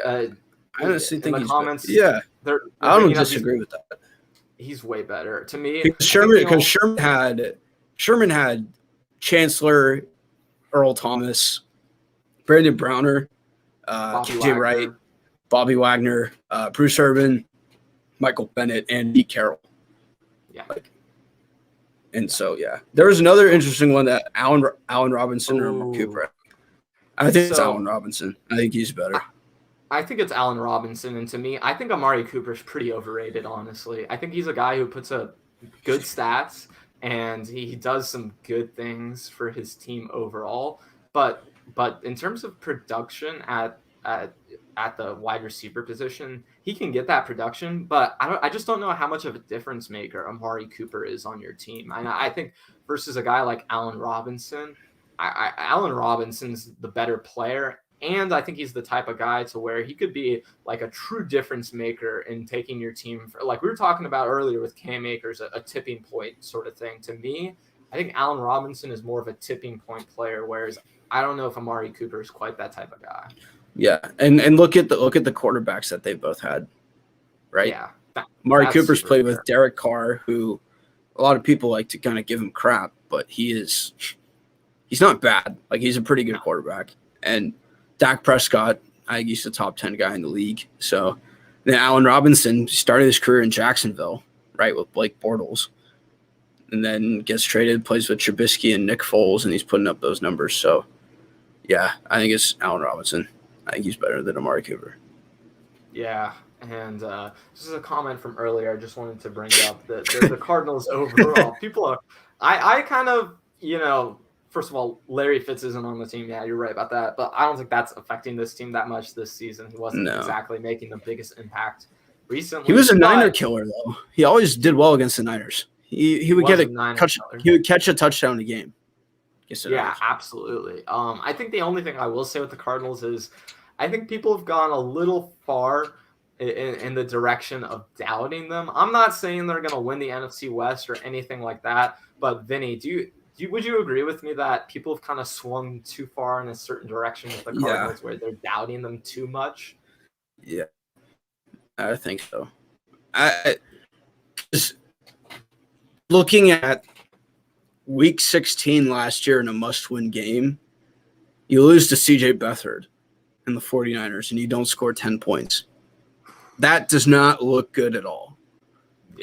I honestly think he's comments, they're I don't disagree with that. He's way better to me. Because Sherman had Chancellor, Earl Thomas, Brandon Browner, KJ Wright, Bobby Wagner, Bruce Irvin, Michael Bennett, and Pete Carroll. Yeah. And so, there was another interesting one that Allen Robinson or Amari Cooper. I think it's Allen Robinson. I think he's better. I think it's Allen Robinson, and to me, I think Amari Cooper's pretty overrated, honestly. I think he's a guy who puts up good stats, and he does some good things for his team overall. But in terms of production at the wide receiver position, he can get that production, but I just don't know how much of a difference maker Amari Cooper is on your team. And I think versus a guy like Allen Robinson, Allen Robinson's the better player, and I think he's the type of guy to where he could be like a true difference maker in taking your team for, like we were talking about earlier with Cam Akers, a tipping point sort of thing. To me, I think Allen Robinson is more of a tipping point player, whereas I don't know if Amari Cooper is quite that type of guy. Yeah, and look at the quarterbacks that they both had, right? Yeah, Amari Cooper's played with Derek Carr, who a lot of people like to kind of give him crap, but he's not bad. Like he's a pretty good quarterback. And Dak Prescott, I think he's the top 10 guy in the league. So then Allen Robinson started his career in Jacksonville, right, with Blake Bortles, and then gets traded, plays with Trubisky and Nick Foles, and he's putting up those numbers. So yeah, I think it's Allen Robinson. I think he's better than Amari Cooper. Yeah, and this is a comment from earlier. I just wanted to bring up that the Cardinals overall. People are – I kind of, first of all, Larry Fitz isn't on the team. Yeah, you're right about that. But I don't think that's affecting this team that much this season. He wasn't exactly making the biggest impact recently. He was a Niner killer, though. He always did well against the Niners. He would catch a touchdown a game. Yeah, absolutely. I think the only thing I will say with the Cardinals is I think people have gone a little far in the direction of doubting them. I'm not saying they're going to win the NFC West or anything like that, but Vinny, do would you agree with me that people have kind of swung too far in a certain direction with the Cardinals where they're doubting them too much? Yeah, I think so. I just looking at Week 16 last year in a must-win game, you lose to C.J. Beathard and the 49ers, and you don't score 10 points. That does not look good at all.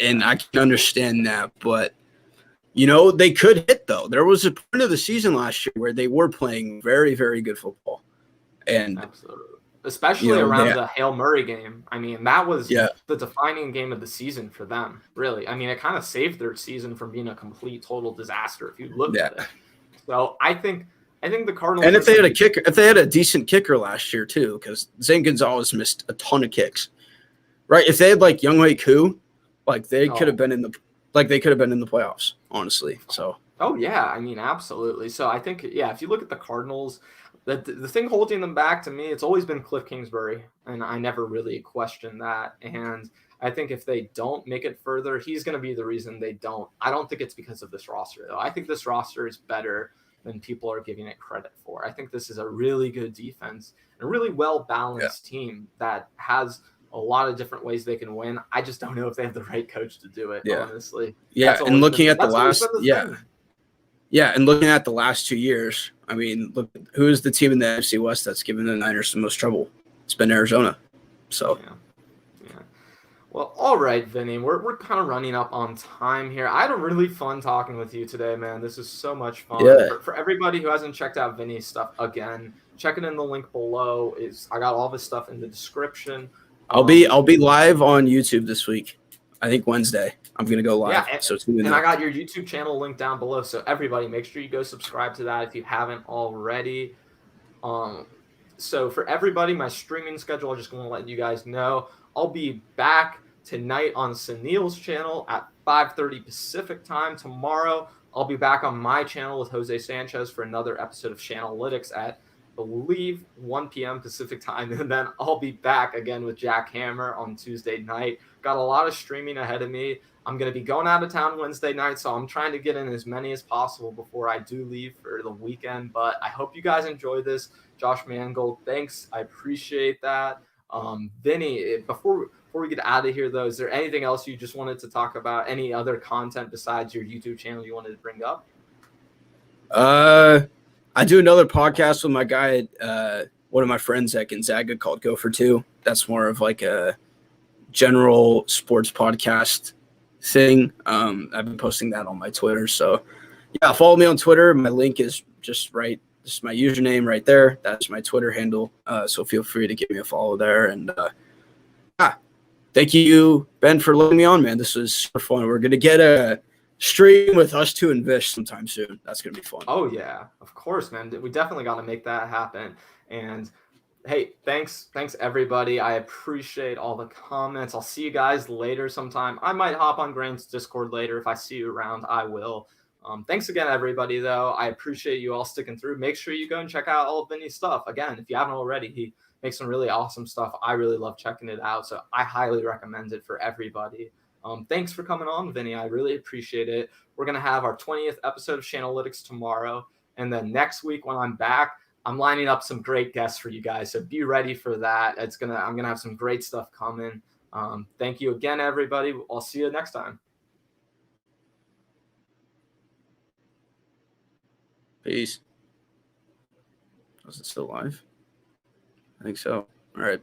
And I can understand that, but, they could hit, though. There was a point of the season last year where they were playing very, very good football. And absolutely. Especially around the Hail Murray game. I mean, that was the defining game of the season for them, really. I mean, it kind of saved their season from being a complete, total disaster if you look at it. So I think the Cardinals. And if they had a decent kicker last year too, because Zane Gonzalez missed a ton of kicks, right? If they had like Younghoe Koo, they could have been in the playoffs, honestly. So. Oh yeah, I mean, absolutely. So I think if you look at the Cardinals. The thing holding them back to me, it's always been Cliff Kingsbury, and I never really questioned that. And I think if they don't make it further, he's going to be the reason they don't. I don't think it's because of this roster, though. I think this roster is better than people are giving it credit for. I think this is a really good defense and a really well-balanced team that has a lot of different ways they can win. I just don't know if they have the right coach to do it, honestly. Yeah, and looking at the last and looking at the last 2 years, I mean, look, who is the team in the NFC West that's given the Niners the most trouble? It's been Arizona. So, Well, all right, Vinny, we're kind of running up on time here. I had a really fun talking with you today, man. This is so much fun. Yeah. For everybody who hasn't checked out Vinny's stuff, again, check it in the link below. I got all this stuff in the description. I'll be live on YouTube this week. I think Wednesday. I'm going to go live. And I got your YouTube channel linked down below. So everybody, make sure you go subscribe to that if you haven't already. So for everybody, my streaming schedule, I'm just going to let you guys know. I'll be back tonight on Sunil's channel at 5:30 Pacific time. Tomorrow, I'll be back on my channel with Jose Sanchez for another episode of Shanalytics at, I believe, 1 p.m. Pacific time. And then I'll be back again with Jack Hammer on Tuesday night. Got a lot of streaming ahead of me. I'm going to be going out of town Wednesday night, so I'm trying to get in as many as possible before I do leave for the weekend. But I hope you guys enjoy this. Josh Mangold, thanks. I appreciate that. Vinny, before we get out of here, though, is there anything else you just wanted to talk about? Any other content besides your YouTube channel you wanted to bring up? I do another podcast with my guy, one of my friends at Gonzaga called Go for Two. That's more of like a general sports podcast thing. I've been posting that on my Twitter. So follow me on Twitter. My link is just right. This is my username right there. That's my Twitter handle. So feel free to give me a follow there. And thank you, Ben, for letting me on, man. This was super fun. We're going to get a stream with us two and Vish sometime soon. That's going to be fun. Oh, yeah. Of course, man. We definitely got to make that happen. And hey, thanks everybody. I appreciate all the comments. I'll see you guys later sometime. I might hop on Graham's Discord later. If I see you around, I will. Thanks again, everybody, though. I appreciate you all sticking through. Make sure you go and check out all of Vinny's stuff. Again, if you haven't already, he makes some really awesome stuff. I really love checking it out, so I highly recommend it for everybody. Thanks for coming on, Vinny. I really appreciate it. We're going to have our 20th episode of Shanalytics tomorrow, and then next week when I'm back, I'm lining up some great guests for you guys, so be ready for that. I'm gonna have some great stuff coming. Thank you again, everybody. I'll see you next time. Peace. Was it still live? I think so. All right.